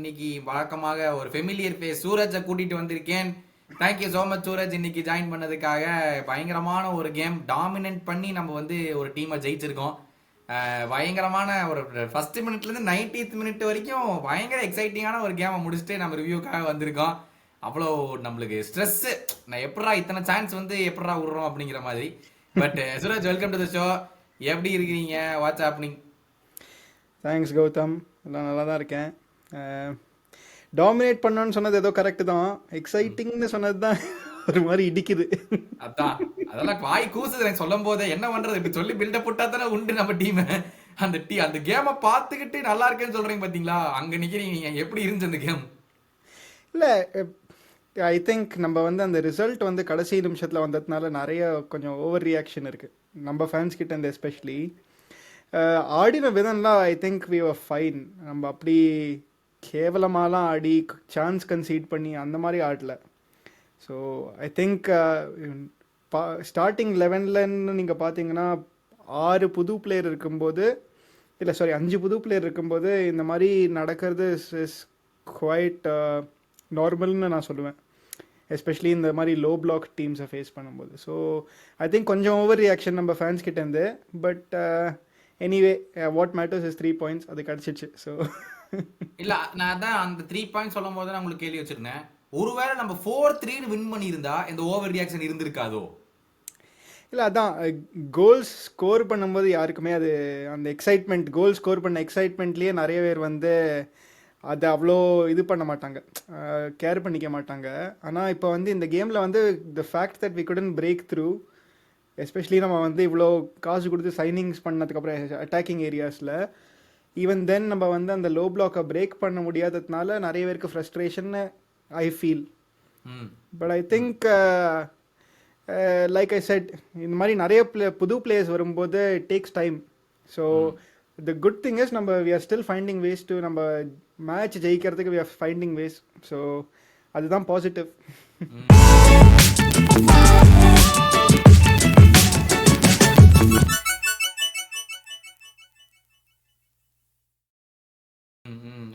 இன்னைக்கு வழக்கமாக ஒரு ஃபெமிலியர் ஃபேஸ் சூரஜை கூட்டிட்டு வந்திருக்கேன். தேங்க்யூ ஸோ மச் சூரஜ், இன்னைக்கு ஜாயின் பண்ணதுக்காக. பயங்கரமான ஒரு கேம் டாமினன்ட் பண்ணி நம்ம வந்து ஒரு டீமை ஜெயிச்சிருக்கோம். பயங்கரமான ஒரு ஃபர்ஸ்ட் மினிட்லேருந்து 90th மினிட் வரைக்கும் பயங்கர எக்ஸைட்டிங்கான ஒரு கேமை முடிச்சுட்டு நம்ம ரிவ்யூக்காக வந்திருக்கோம். அவ்வளோ நம்மளுக்கு ஸ்ட்ரெஸ்ஸு, நான் எப்படா இத்தனை சான்ஸ் வந்து எப்படா விடுறோம் அப்படிங்கிற மாதிரி. But Suraj, welcome to the show. எப்படி இருக்கிறீங்க? What's happening? தேங்க்ஸ் கௌதம், எல்லாம் நல்லா தான் இருக்கேன். டாமினேட் பண்ணோன்னு சொன்னது ஏதோ கரெக்டு தான், எக்ஸைட்டிங்னு சொன்னது தான் ஒரு மாதிரி இடிக்குது. அதான் அதெல்லாம் வாய் கூசுது எனக்கு சொல்லும் போதே. என்ன பண்றது, இப்படி சொல்லி பில்டப் போட்டா தானே உண்டு நம்ம டீம். அந்த கேமை பார்த்துக்கிட்டு நல்லா இருக்கேன்னு சொல்றீங்க பாத்தீங்களா, அங்க நிக்கிறீங்க நீங்க. எப்படி இருந்துச்சு அந்த கேம்? இல்லை, ஐ திங்க் நம்ம வந்து அந்த ரிசல்ட் வந்து கடைசி நிமிஷத்தில் வந்ததுனால நிறைய கொஞ்சம் ஓவர் ரியாக்ஷன் இருக்குது நம்ம ஃபேன்ஸ் கிட்ட இருந்து. எஸ்பெஷலி ஆடின விதம்லாம் I think we were fine. நம்ம அப்படி கேவலமாலாம் ஆடி சான்ஸ் கன்சீட் பண்ணி அந்த மாதிரி ஆடல. ஸோ ஐ திங்க் ஸ்டார்டிங் 11லன்னு நீங்கள் பார்த்தீங்கன்னா 6 புது பிளேயர் இருக்கும்போது, இல்லை சாரி 5 புது பிளேயர் இருக்கும்போது இந்த மாதிரி நடக்கிறது இஸ் குவைட் நார்மல்னு நான் சொல்லுவேன். எஸ்பெஷலி இந்த மாதிரி லோ பிளாக் டீம்ஸை ஃபேஸ் பண்ணும்போது. ஸோ ஐ திங்க் கொஞ்சம் ஓவர் ரியாக்ஷன் நம்ம ஃபேன்ஸ் கிட்டேருந்து. But anyway what matters is 3 points, அது கிடச்சிச்சு. ஸோ இல்ல, நான் தான் அந்த 3 பாயிண்ட் சொல்லும் போது நான் உங்களுக்கு கேள்வி வச்சிருந்தேன். ஒருவேளை நம்ம 4-3 வின் பண்ணியிருந்தா இந்த ஓவர் ரியாக்ஷன் இருந்திருக்காதோ? இல்லை, அதான் கோல்ஸ் ஸ்கோர் பண்ணும்போது யாருக்குமே அது அந்த எக்ஸைட்மெண்ட், கோல் ஸ்கோர் பண்ண எக்ஸைட்மெண்ட்லேயே நிறைய பேர் வந்து அதை அவ்வளோ இது பண்ண மாட்டாங்க, கேர் பண்ணிக்க மாட்டாங்க. ஆனால் இப்போ வந்து இந்த கேமில் வந்து the fact that we couldn't break through, especially நம்ம வந்து இவ்வளோ காசு கொடுத்து சைனிங்ஸ் பண்ணதுக்கப்புறம் அட்டாக்கிங் ஏரியாஸில், ஈவன் தென் நம்ம வந்து அந்த லோ பிளாக்கை பிரேக் பண்ண முடியாததுனால நிறைய பேருக்கு frustration I feel. But I think like I said, இந்த மாதிரி நிறைய புது பிளேயர்ஸ் வரும்போது it takes time. So the good thing is நம்ம we are still finding ways to நம்ம மேட்ச் ஜெயிக்கிறதுக்கு we are finding ways. So அதுதான் பாசிட்டிவ்.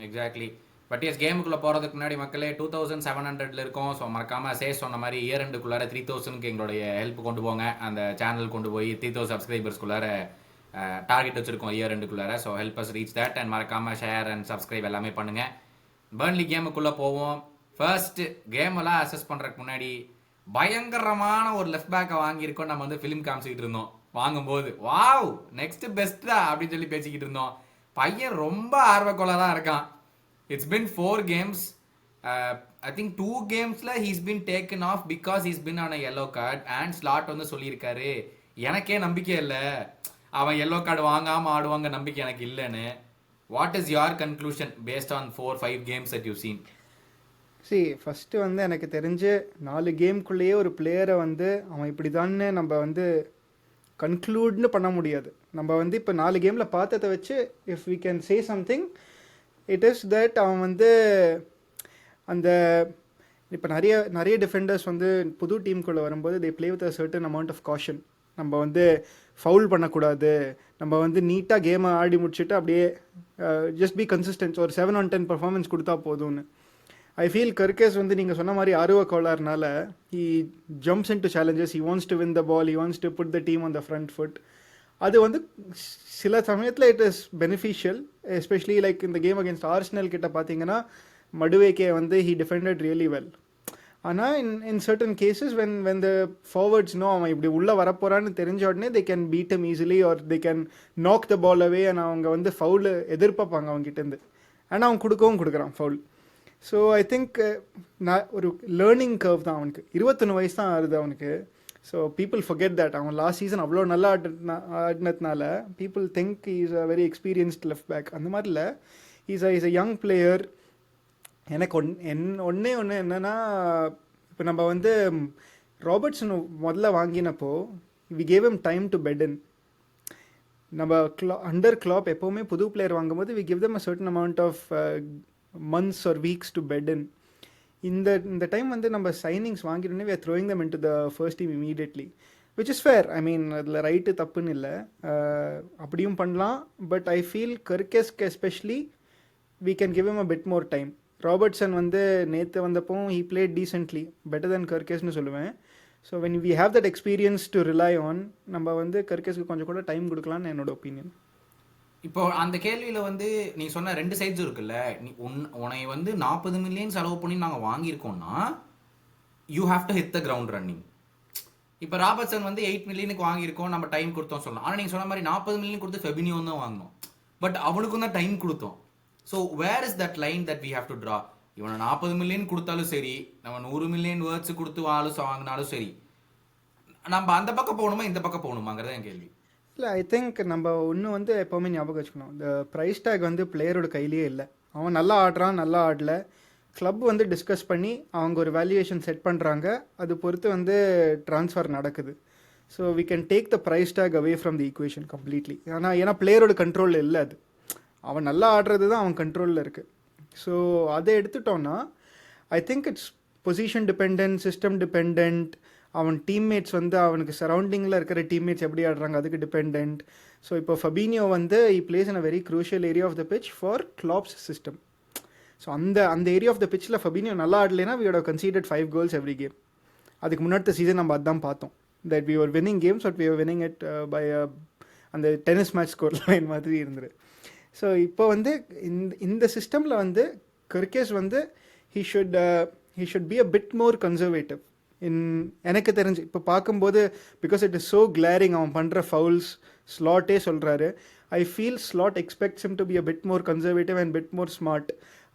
எக்ஸாக்ட்லி. பட் எஸ், கேமுக்குள்ளே போகிறதுக்கு முன்னாடி மக்களே 2700 இருக்கோம். ஸோ மறக்காமல் சொன்ன மாதிரி இயர் ரெண்டுக்குள்ளார 3000க்கு எங்களுடைய ஹெல்ப் கொண்டு போங்க. அந்த சேனல் கொண்டு போய் 3000 சப்ஸ்கிரைபர்ஸ்குள்ளார டார்கெட் வச்சுருக்கோம் இயர் ரெண்டுக்குள்ளார. So help us reach that. And மறக்காமல் ஷேர் அண்ட் சப்ஸ்கிரைப் எல்லாமே பண்ணுங்கள். பர்ன்லி கேமுக்குள்ளே போவோம். ஃபர்ஸ்ட் கேமெல்லாம் அசஸ் பண்ணுறதுக்கு முன்னாடி பயங்கரமான ஒரு லெஃப்ட் பேக்கை வாங்கியிருக்கோம். நம்ம வந்து ஃபிலிம் காமிச்சிக்கிட்டு இருந்தோம் வாங்கும்போது. வாவ், நெக்ஸ்ட் பெஸ்ட்டா அப்படின்னு சொல்லி பேசிக்கிட்டு இருந்தோம். பையன் ரொம்ப ஆர்வக்கோளாக இருக்கான். It's been 4 games. I think 2 gamesல he's been taken off because he's been on a yellow card. And slot வந்து சொல்லியிருக்காரு, எனக்கே நம்பிக்கை இல்லை அவன் yellow card வாங்காமல் ஆடுவாங்க, நம்பிக்கை எனக்கு இல்லைன்னு. What is your conclusion based on 4-5 games that you've seen? First வந்து எனக்கு தெரிஞ்சு 4 கேம்குள்ளேயே ஒரு பிளேயரை வந்து அவன் இப்படி தான்னு நம்ம வந்து கன்க்ளூட்னு பண்ண முடியாது. நம்ம வந்து இப்போ 4 கேமில் பார்த்ததை வச்சு if we can say something, it is that அவன் வந்து அந்த இப்போ நிறைய டிஃபெண்டர்ஸ் வந்து புது டீமுக்குள்ளே வரும்போது they play with a certain amount of caution. நம்ம வந்து ஃபவுல் பண்ணக்கூடாது, நம்ம வந்து நீட்டாக கேமை ஆடி முடிச்சுட்டு அப்படியே ஜஸ்ட் பி கன்சிஸ்டன்ஸ், ஒரு 7 on 10 பர்ஃபார்மன்ஸ் கொடுத்தா போதும்னு. ஐ ஃபீல் கர்கேஸ் வந்து நீங்கள் சொன்ன மாதிரி ஆர்வக்கோளாறுனால he jumps into challenges, he wants to win the ball, he wants to put the team on the front foot. அது வந்து சில சமயத்தில் it is beneficial. Especially like இந்த கேம் அகேன்ஸ்ட் ஆர்சனல் கிட்ட பார்த்தீங்கன்னா மடுவேக்கே வந்து ஹி டிஃபெண்டட் ரியலி வெல். ஆனால் in certain cases when the forwards know அவன் இப்படி உள்ளே வரப்போகிறான்னு தெரிஞ்ச உடனே they can beat him easily or they can knock the ball away. And அவங்க வந்து ஃபவுல் எதிர்பார்ப்பாங்க அவங்ககிட்டேருந்து, ஆனால் அவன் கொடுக்குறான் ஃபவுல். ஸோ ஐ திங்க் நான் ஒரு லேர்னிங் கர்வ் தான் அவனுக்கு. 21 வயசு தான் ஆகுது அவனுக்கு. So people forget that. அவன் லாஸ்ட் சீசன் அவ்வளோ நல்லா ஆடினதுனால people think is a very experienced left back. அந்த மாதிரி இல்லை, இஸ் அ யங் பிளேயர். எனக்கு ஒன்று என்னென்னா, இப்போ நம்ம வந்து ராபர்ட்ஸன் முதல்ல வாங்கினப்போ we gave him time to bed in. நம்ம அண்டர் கிளாப் எப்போவுமே புது பிளேயர் வாங்கும்போது we give them a certain amount of months or weeks to bed in. இந்த டைம் வந்து நம்ம சைனிங்ஸ் வாங்கிட்டோன்னே we are throwing them into the first team immediately, which is fair. I mean அதில் right தப்புன்னு இல்லை, அப்படியும் பண்ணலாம். பட் ஐ ஃபீல் கர்கேஸ்க்கு especially we can give him a bit more time. Robertson வந்து நேற்று வந்தப்போ he played decently, better than கர்கேஸ்னு சொல்லுவேன். So when we have that experience to rely on, நம்ம வந்து கர்கேஸ்க்கு கொஞ்சம் கூட டைம் கொடுக்கலான்னு என்னோட ஒப்பீனியன். இப்போ அந்த கேள்வியில வந்து நீ சொன்ன ரெண்டு சைட்ஸ் இருக்குல்ல, நீ உன்னை வந்து 40 மில்லியன் செலவு பண்ணி நாங்கள் வாங்கியிருக்கோம்னா you have to hit the ground running. இப்போ ராபர்ட்சன் வந்து 8 மில்லியனுக்கு வாங்கியிருக்கோம், நம்ம டைம் கொடுத்தோம் சொல்லலாம். ஆனால் நீங்கள் சொன்ன மாதிரி 40 மில்லியன் கொடுத்து ஃபெபினியோ தான் வாங்கினோம், பட் அவனுக்கும் தான் டைம் கொடுத்தோம். So where is that line that we have to draw? இவனை 40 மில்லியன் கொடுத்தாலும் சரி, நம்ம 100 மில்லியன் வேர்ட்ஸ் கொடுத்து வாங்கினாலும் சரி, நம்ம அந்த பக்கம் போகணுமா இந்த பக்கம் போகணுமாங்கிறது என் கேள்வி. இல்லை, ஐ திங்க் நம்ம ஒன்று வந்து எப்போவுமே ஞாபகம் வச்சுக்கணும், இந்த ப்ரைஸ் டேக் வந்து பிளேயரோட கையிலேயே இல்லை. அவன் நல்லா ஆடுறான், நல்லா ஆடல, கிளப் வந்து டிஸ்கஸ் பண்ணி அவங்க ஒரு வேல்யூவேஷன் செட் பண்ணுறாங்க, அது பொறுத்து வந்து ட்ரான்ஸ்ஃபர் நடக்குது. So we can take the price tag away from the equation completely. ஏன்னா பிளேயரோட கண்ட்ரோலில் இல்லை, அது அவன் நல்லா ஆடுறது தான் அவன் கண்ட்ரோலில் இருக்குது. ஸோ அதை எடுத்துட்டோன்னா I think it's position depend, system depend, அவன் டீம்மேட்ஸ் வந்து அவனுக்கு சரௌண்டிங்கில் இருக்கிற டீம்மேட்ஸ் எப்படி ஆடுறாங்க அதுக்கு டிபெண்ட். ஸோ இப்போ ஃபபீனியோ வந்து இ plays in a very crucial area of the pitch for Klopp's system. So அந்த ஏரியா ஆஃப் த பிச்சில் ஃபபீனியோ நல்லா ஆடலைன்னா we would have conceded 5 goals every game. அதுக்கு முன்னாடி சீசன் நம்ம அதான் பார்த்தோம், that we were winning games but we were winning it by அந்த tennis match score line மாதிரி இருந்துரு. ஸோ இப்போ வந்து இந்த சிஸ்டமில் வந்து கர்கேஸ் வந்து he should be a bit more conservative. எனக்கு தெரிஞ்சு இப்போ பார்க்கும்போது பிகாஸ் இட் இஸ் ஸோ கிளாரிங், அவன் பண்ணுற ஃபவுல்ஸ் ஸ்லாட்டே சொல்கிறாரு. I feel slot expects him to be a bit more conservative and bit more smart.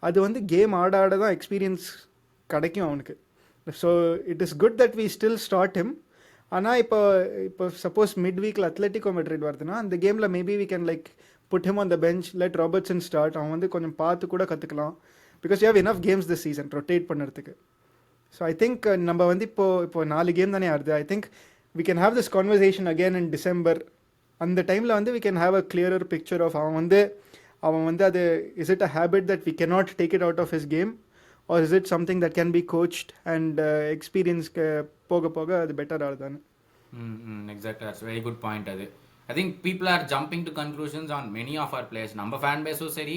அது வந்து கேம் ஆட தான் எக்ஸ்பீரியன்ஸ் கிடைக்கும் அவனுக்கு. So it is good that we still start him. ஆனால் இப்போ சப்போஸ் மிட் வீக்கில் அத்லெட்டிகோ மெட்ரிட் வருதுன்னா அந்த கேமில் maybe we can like put him on the bench, let Robertson start. அவன் வந்து கொஞ்சம் பார்த்து கூட கற்றுக்கலாம், because you have enough games this season rotate பண்ணுறதுக்கு. ஸோ ஐ திங்க் நம்ம வந்து இப்போ 4 கேம் தானே ஆடுது. I think we can have this conversation again in December. அந்த டைமில் வந்து we can have a clearer picture of அவன் வந்து அது is it a habit that we cannot take it out of his game, or is it something that can be coached and எக்ஸ்பீரியன்ஸ்க்கு போக போக அது பெட்டர் ஆகுதான்னு. Exactly, that's very good point. அது I think people are jumping to conclusions on many of our players. நம்ம fan பேஸும் சரி,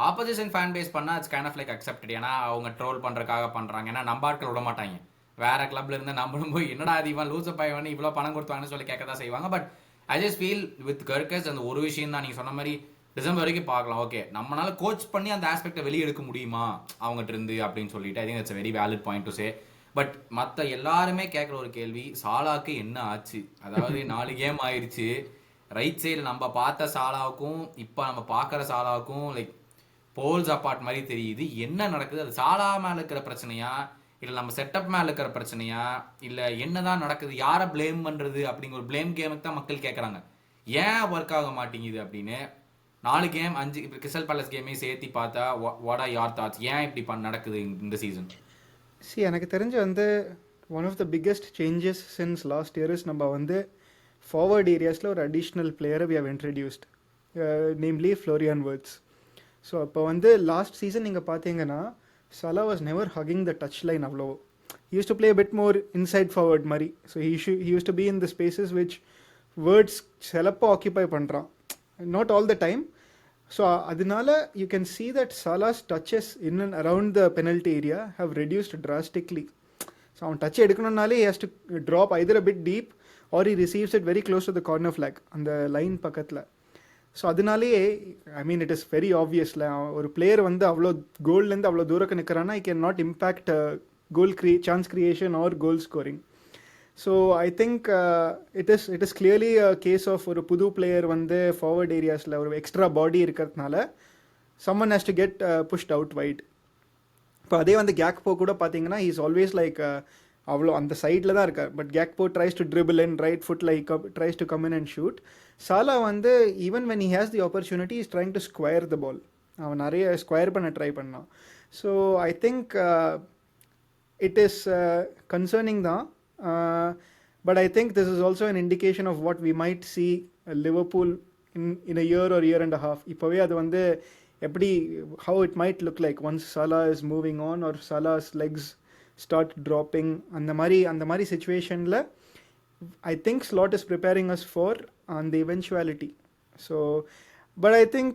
opposition fan base பண்ணால் it's kind of like accepted. ஏன்னா அவங்க ட்ரோல் பண்ணுறக்காக பண்ணுறாங்க. ஏன்னா நம்ம ஆட்கள் விட மாட்டாங்க, வேற கிளப்ல இருந்து நம்மளும் போய் என்னடா அதிகமாக லூஸ் பாய்வானு இவ்வளோ பணம் கொடுத்தாங்கன்னு சொல்லி கேட்க தான் செய்வாங்க. But I just feel with கர்கஸ் அந்த ஒரு விஷயம் தான் நீங்கள் சொன்ன மாதிரி டிசம்பர் வரைக்கும் பார்க்கலாம். ஓகே, நம்மளால கோச் பண்ணி அந்த ஆஸ்பெக்டை வெளியே எடுக்க முடியுமா அவங்ககிட்ட இருந்து அப்படின்னு சொல்லிட்டு ஐ think it's very valid point to say. But மற்ற எல்லாருமே கேட்குற ஒரு கேள்வி, சாலாக்கு என்ன ஆச்சு? அதாவது 4 கேம் ஆயிடுச்சு, ரைட் சைடில் நம்ம பார்த்த சாலாவுக்கும் இப்போ நம்ம பார்க்குற சாலாவுக்கும் லைக் போல்ஸ் அப்பார்ட் மாதிரி தெரியுது. என்ன நடக்குது? அது சாலா மேலே இருக்கிற பிரச்சனையா, இல்லை நம்ம செட்டப் மேலே இருக்கிற பிரச்சனையா, இல்லை என்னதான் நடக்குது, யாரை பிளேம் பண்ணுறது அப்படிங்கிற ஒரு பிளேம் கேமுக்கு தான் மக்கள் கேட்குறாங்க. ஏன் ஒர்க் ஆக மாட்டேங்குது அப்படின்னு. 4 கேம் 5 இப்போ கிறிஸ்டல் பேலஸ் கேமே சேர்த்து பார்த்தா வாட் ஆர் யுவர் தாட்ஸ்? ஏன் இப்படி நடக்குது இந்த சீசன்? எனக்கு தெரிஞ்சு வந்து one of the biggest changes since last year is நம்ம வந்து ஃபார்வர்ட் ஏரியாஸில் ஒரு அடிஷ்னல் பிளேயரை we have introduced, namely Florian Wirtz. So இப்போ வந்து லாஸ்ட் சீசன் நீங்கள் பார்த்தீங்கன்னா Salah was never hugging the touch line அவ்வளோ. He used to play bit more inside forward மாதிரி. So he used to be in the spaces which Wirtz சிலப்போ occupy பண்ணுறான், not all the time. So அதனால you can see that Salah's touches in and around the penalty area have reduced drastically. So அவன் touch எடுக்கணும்னாலே he has to drop either a bit deep or he receives it very close to the corner flag அந்த line பக்கத்தில். So அதனாலே I mean it is very ஆப்வியஸ்ல, ஒரு player வந்து அவ்வளோ கோல்லேருந்து அவ்வளோ தூரக்கு நிற்கிறான்னா I can not impact chance creation or goal scoring. So I think it is clearly a case of ஒரு புது பிளேயர் வந்து ஃபார்வர்ட் ஏரியாஸில் ஒரு எக்ஸ்ட்ரா பாடி இருக்கிறதுனால someone has to get pushed out wide. இப்போ அதே வந்து கேக்போ கூட பார்த்தீங்கன்னா இஸ் ஆல்வேஸ் லைக் அவ்வளோ அந்த சைடில் தான் இருக்கார், but Gakpo tries to dribble in right foot like tries to come in and shoot. Salah வந்து even when he has the opportunity is trying to square the ball. அவன் நிறைய square பண்ண try பண்ணான். So I think it is concerning தான். But I think this is also an indication of what we might see Liverpool in a year or year and a half. இப்போவே அது வந்து எப்படி how it might look like once Salah is moving on or Salah's legs start dropping. அந்த மாதிரி situationல I think Slot is preparing us for the eventuality. So but I think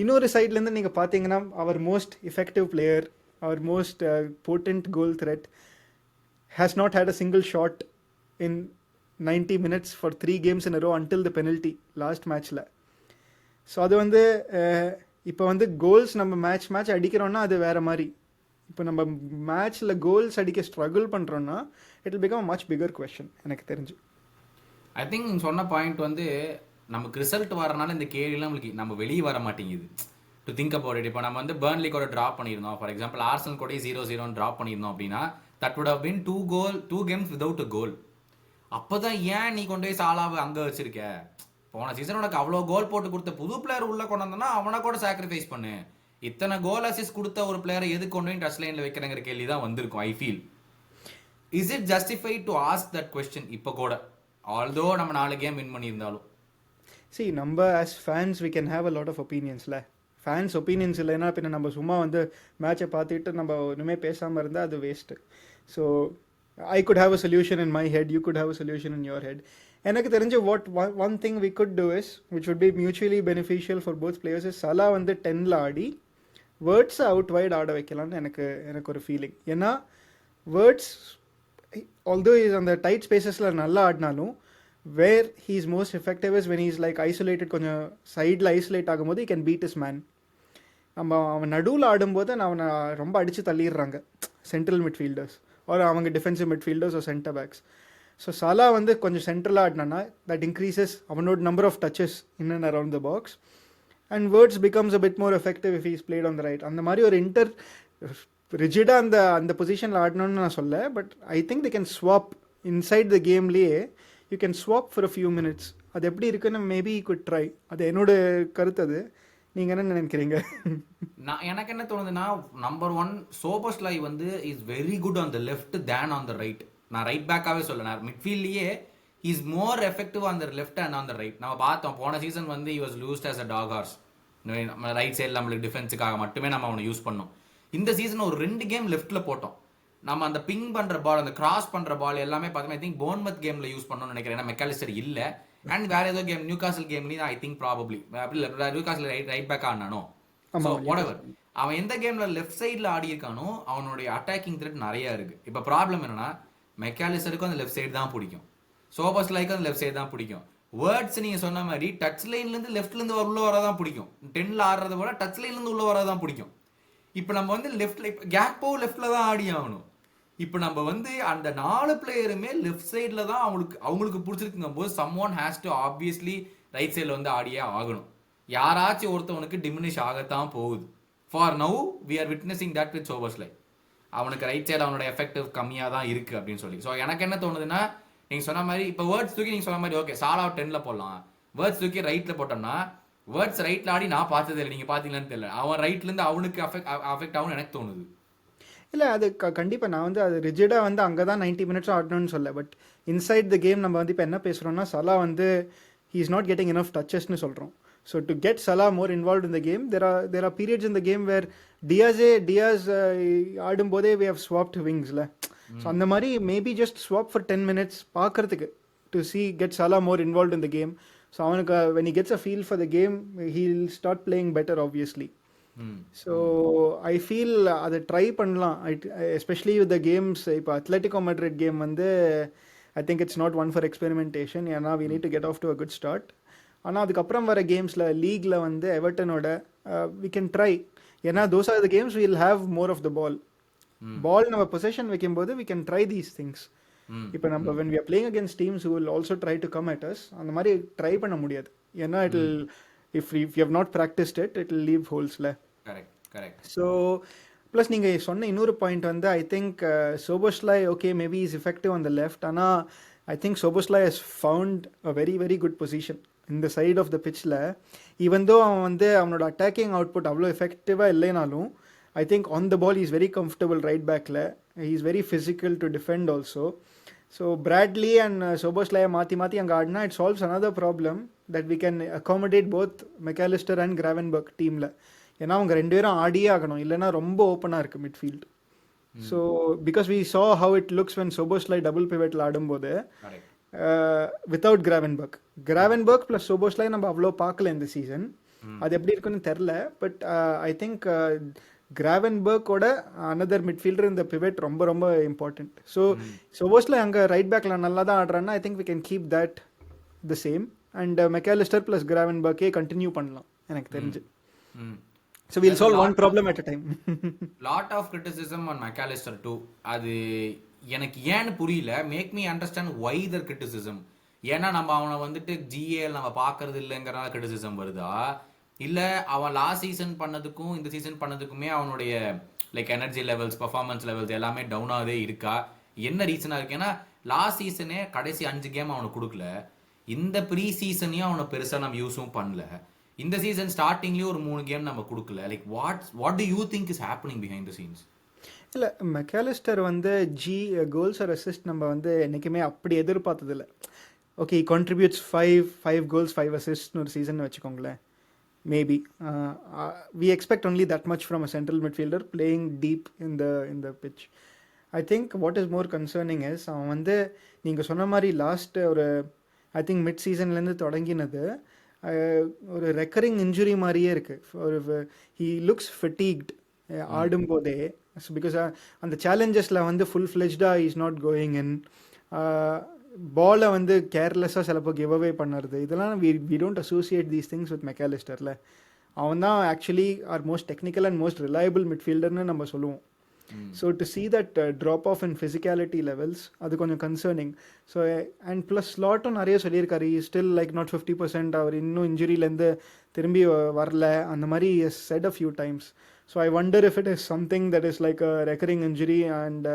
இன்னொரு சைட்லேருந்து நீங்கள் பார்த்தீங்கன்னா our most effective player, our most potent goal threat has not had a single shot in 90 minutes for 3 games in a row until the penalty last matchல. So அது வந்து இப்போ வந்து goals நம்ம மேட்ச் அடிக்கிறோன்னா அது வேறு மாதிரி. இப்போ நம்ம மேட்ச்சில் கோல்ஸ் அடிக்க ஸ்ட்ரகிள் பண்ணுறோன்னா it will become much figure question எனக்கு தெரிஞ்சு. ஐ திங்க் நீங்க சொன்ன பாயிண்ட் வந்து நமக்கு ரிசல்ட் வரனால இந்த கேள்விலாம் நம்மளுக்கு நம்ம வெளியே வர மாட்டேங்குது. To think about it. இப்போ நம்ம வந்து பெர்ன்லி கூட ட்ராப் பண்ணியிருந்தோம், ஃபார் எக்ஸாம்பிள் ஆர்சனல் கூட 0-0 ட்ராப் பண்ணியிருந்தோம் அப்படின்னா that would have been 2 games without a goal. அப்போதான் ஏன் நீ கொண்டு போய் சாலாவை அங்கே வச்சிருக்க? போன சீசன் உனக்கு அவ்வளோ கோல் போட்டு கொடுத்த புது பிளேயர் உள்ள கொண்டு வந்தோன்னா அவனை கூட சாக்ரிஃபைஸ் பண்ணு. இத்தனை கோல் அசிஸ்ட் கொடுத்த ஒரு பிளேயரை எது கொண்டு போய் டச் லைனில் வைக்கிறங்கிற கேள்வி தான் வந்திருக்கும். I feel is it justified to ask that question இப்போ கூட, ஆல்தோ நம்ம 4 கேம் வின் பண்ணியிருந்தாலும்? See, நம்ம as fans we can have a lot of opinionsல. ஃபேன்ஸ் ஒப்பீனியன்ஸ் இல்லைன்னா பின்ன நம்ம சும்மா வந்து மேட்சை பார்த்துட்டு நம்ம ஒன்றுமே பேசாமல் இருந்தால் அது waste. So I could have a solution in my head, you could have a solution in your head. எனக்கு தெரிஞ்ச one thing we could do is which would be mutually beneficial for both players is Salah வந்து 10ல் ஆடி வேர்ட்ஸை out white ஆட வைக்கலான்னு எனக்கு ஒரு feeling. ஏன்னா words although is அந்த டைட் ஸ்பேசஸில் நல்லா ஆடினாலும் where he is most effective is when he is like isolated, கொஞ்சம் சைடில் ஐசோலேட் ஆகும்போது he can beat his man. அவன் நடுவில் ஆடும்போது அவனை ரொம்ப அடித்து தள்ளிடுறாங்க சென்ட்ரல் மிட்ஃபீல்டர்ஸ் ஒரு அவங்க டிஃபென்சிவ் மிட்ஃபீல்டர்ஸ் ஒரு சென்டர் பேக்ஸ். ஸோ சலா வந்து கொஞ்சம் சென்ட்ரலாக ஆடினானா தட் இன்க்ரீசஸ் அவனோட number of touches in and around the box and Wirtz becomes a bit more effective if is played on the right. அந்த மாதிரி ஒரு ரிஜிடாக அந்த பொசிஷனில் ஆடணும்னு நான் சொல்ல, but I think they can swap inside the கேம்லேயே. You can swap for a few minutes. அது எப்படி இருக்குன்னு மேபி யூ குட் ட்ரை. அது என்னோட கருத்து. அது நீங்கள் என்ன நினைக்கிறீங்க? நான் எனக்கு என்ன தோணுதுன்னா, நம்பர் 1 சோபோஸ்லை வந்து is very good on the left than on the right. நான் ரைட் பேக்காகவே சொல்ல, நான் மிட்ஃபீல்ட்லேயே is more effective on the left and on the right. நம்ம பார்த்தோம் போன சீசன் வந்து he was used as a dog horse. நம்ம ரைட் சைடில் நம்மளுக்கு டிஃபென்ஸுக்காக மட்டுமே நம்ம அவனை யூஸ் பண்ணோம். இந்த சீசன் ஒரு 2 கேம் லெஃப்ட்டில் போட்டோம். நம்ம அந்த பிங் பண்ணுற பால், அந்த கிராஸ் பண்ணுற பால் எல்லாமே பார்த்தோம். ஐ திங்க் போர்ன்மத் கேமில் யூஸ் பண்ணணும்னு நினைக்கிறேன். ஏன்னா மெக்காலிஸ்டர் இல்லை. அண்ட் வேற ஏதோ கேம் நியூகாசல் கேம்லேயும் I think probably Newcastle right back ஆனானோ. ஸோ whatever அவன் எந்த கேமில் லெஃப்ட் சைடில் ஆடி இருக்கானோ அவனுடைய அட்டாக்கிங் த்ரெட் நிறைய இருக்குது. இப்போ ப்ராப்ளம் என்னன்னா மெக்காலிஸ்டருக்கும் அந்த லெஃப்ட் சைடு தான் பிடிக்கும், சோபோஸ்லைக்கும் அந்த லெஃப்ட் சைடு தான் பிடிக்கும். வேர்ட்ஸ் நீங்கள் சொன்ன மாதிரி டச் லைன்லேருந்து லெஃப்ட்லேருந்து உள்ள வரதான் பிடிக்கும். 10ல் ஆடுறத விட டச் லைன்லேருந்து உள்ள வரதான் பிடிக்கும். இப்போ நம்ம வந்து லெஃப்ட்ல இப்போ கேப்போ லெஃப்டில் தான் ஆடி ஆகணும். இப்போ நம்ம வந்து அந்த 4 பிளேயருமே லெஃப்ட் சைடில் தான் அவங்களுக்கு பிடிச்சிருக்குங்கும் போது some one has to obviously right சைடில் வந்து ஆடியே ஆகணும். யாராச்சும் ஒருத்தவனுக்கு டிமினிஷ் ஆகத்தான் போகுது. For now we are witnessing that with Szoboszlai. அவனுக்கு ரைட் சைடு அவனோட எஃபெக்டிவ் கம்மியாக தான் இருக்குது அப்படின்னு சொல்லி. ஸோ எனக்கு என்ன தோணுதுன்னா, நீங்கள் சொன்ன மாதிரி இப்போ வேர்ட்ஸ் தூக்கி நீங்கள் சொன்ன மாதிரி ஓகே சாலா 10ல் போடலாம், வேர்ட்ஸ் தூக்கி ரைட்டில் போட்டோம்னா வேர்ட்ஸ் ரைட்டில் ஆடி நான் பார்த்ததே இல்லை, நீங்கள் பார்த்தீங்களான்னு தெரியல. அவன் ரைட்லேருந்து அவனுக்கு அஃபெக்ட் ஆகும்னு எனக்கு தோணுது. இல்லை அது கண்டிப்பாக நான் வந்து அது ரிஜிடாக வந்து அங்கே தான் 90 மினிட்ஸும் ஆடணும்னு சொல்ல. பட் இன்சைட் த கேம் நம்ம வந்து இப்போ என்ன பேசுகிறோம்னா சலா வந்து he is not getting enough டச்சஸ்னு சொல்கிறோம். So to get Salah more involve in the game there are periods in the game where Diaz ஆடும்போதே வி ஹவ் ஸ்வாப்ட் விங்ஸில். ஸோ அந்த மாதிரி maybe just swap for 10 minutes பார்க்கறதுக்கு to see get Salah more involve in the game. So அவனுக்கு when he gets a feel for the game he'll start playing better obviously. So I feel அதை try பண்ணலாம், especially with the games. இப்போ Atletico Madrid game வந்து I think it's not one for experimentation. ஏன்னா we need to get off to a good start. ஆனால் அதுக்கப்புறம் வர கேம்ஸில் லீக்ல வந்து எவர்டனோட வி கேன் ட்ரை. ஏன்னா those are the games will have more of the ball நம்ம பொசிஷன் வைக்கும்போது we can try these things. இப்போ நம்ம when we are playing against teams who will also try to come at as, அந்த மாதிரி try பண்ண முடியாது. ஏன்னா it will if you have not practiced it will leave holes la. correct. So plus நீங்க சொன்ன இன்னொரு பாயிண்ட் வந்து I think Szoboszlai okay maybe is effective on the left, ஆனா I think Szoboszlai has found a very very good position in the side of the pitch la. even though அவன் வந்து அவனோட attacking output அவ்வளோ எஃபெக்டிவாக இல்லைனாலும் I think on the ball he is very comfortable right back la. He is very physical to defend also. So Bradley and Szoboszlai மாற்றி அங்கே ஆடினா it solves another problem that we can accommodate both McAllister and Gravenberch டீமில். ஏன்னா அவங்க 2 பேரும் ஆடியே ஆகணும், இல்லைன்னா ரொம்ப ஓப்பனாக இருக்குது midfield. So because we saw how it looks when Szoboszlai double பிவெட்டில் ஆடும்போது வித்தவுட் Gravenberch ப்ளஸ் Szoboszlai நம்ம அவ்வளோ பார்க்கல இந்த சீசன். அது எப்படி இருக்குன்னு தெரில. பட் ஐ திங்க் கிராவன்பர்க்கோட அனதர் மிட்ஃபீல்டர் இந்த பிவெட் ரொம்ப ரொம்ப இம்பார்ட்டன்ட். ஸோ சோவோஸ்ல அங்கே ரைட் பேக்ல நல்லா தான் ஆடுறான்னா I think we can keep that the same. And McAllister plus கிராவன்பர்க்கே கண்டினியூ பண்ணலாம் எனக்கு தெரிஞ்சு. So will solve one problem at a time. Lot of criticism on McAllister too. அது எனக்கு ஏன்னு புரியல. Make me understand why the criticism. ஏன்னா நம்ம அவனை வந்துட்டு ஜிஏஎல் நம்ம பார்க்கறது இல்லைங்கிறனால கிரிட்டிசிசம் வருதா, இல்லை அவன் லாஸ்ட் சீசன் பண்ணதுக்கும் இந்த சீசன் பண்ணதுக்குமே அவனுடைய like energy levels performance levels எல்லாமே டவுனாகவே இருக்கா, என்ன ரீசனாக இருக்கு? ஏன்னா லாஸ்ட் சீசனே கடைசி 5 கேம் அவனுக்கு கொடுக்கல, இந்த ப்ரீ சீசனையும் அவனை பெருசாக நம்ம யூஸும் பண்ணல, இந்த சீசன் ஸ்டார்டிங்லேயும் ஒரு 3 கேம் நம்ம கொடுக்கல. Like what to you think is happening behind the scenes? இல்லை மெக்காலிஸ்டர் வந்து கோல்ஸ் ஆர் அசிஸ்ட் நம்ம வந்து என்றைக்குமே அப்படி எதிர்பார்த்ததில்லை. ஓகே கான்ட்ரிபியூட்ஸ் 5 கோல்ஸ் 5 அசிஸ்ட்னு ஒரு சீசன் வச்சுக்கோங்களேன். Maybe we expect only that much from a central midfielder playing deep in the pitch. I think what is more concerning is அவன் வந்து நீங்கள் சொன்ன மாதிரி லாஸ்ட் ஒரு ஐ திங்க் மிட் சீசன்லேருந்து தொடங்கினது ஒரு ரெக்கரிங் இன்ஜுரி மாதிரியே இருக்குது. ஒரு ஹீ லுக்ஸ் ஃபெட்டீக்ட் ஆடும்போதே. பிகாஸ் அந்த சேலஞ்சஸில் வந்து ஃபுல் ஃப்ளெஜ்டாக இஸ் நாட் கோயிங் இன், பாலை வந்து கேர்லெஸ்ஸாக சிலப்போ கிவ் அவே பண்ணுறது, இதெல்லாம் we don't associate these things with மெக்காலிஸ்டரில். அவன் தான் actually our most technical and most reliable மிட்ஃபீல்டர்னு நம்ம சொல்லுவோம். So to see that drop off in physicality levels அது கொஞ்சம் கன்சர்னிங். ஸோ அண்ட் ப்ளஸ் ஸ்லாட்டும் நிறைய சொல்லியிருக்காரு, ஸ்டில் லைக் நாட் 50%, அவர் இன்னும் இன்ஜுரியிலேருந்து திரும்பி வரல அந்த மாதிரி said a few times. So I wonder if it is something that is like a recurring injury and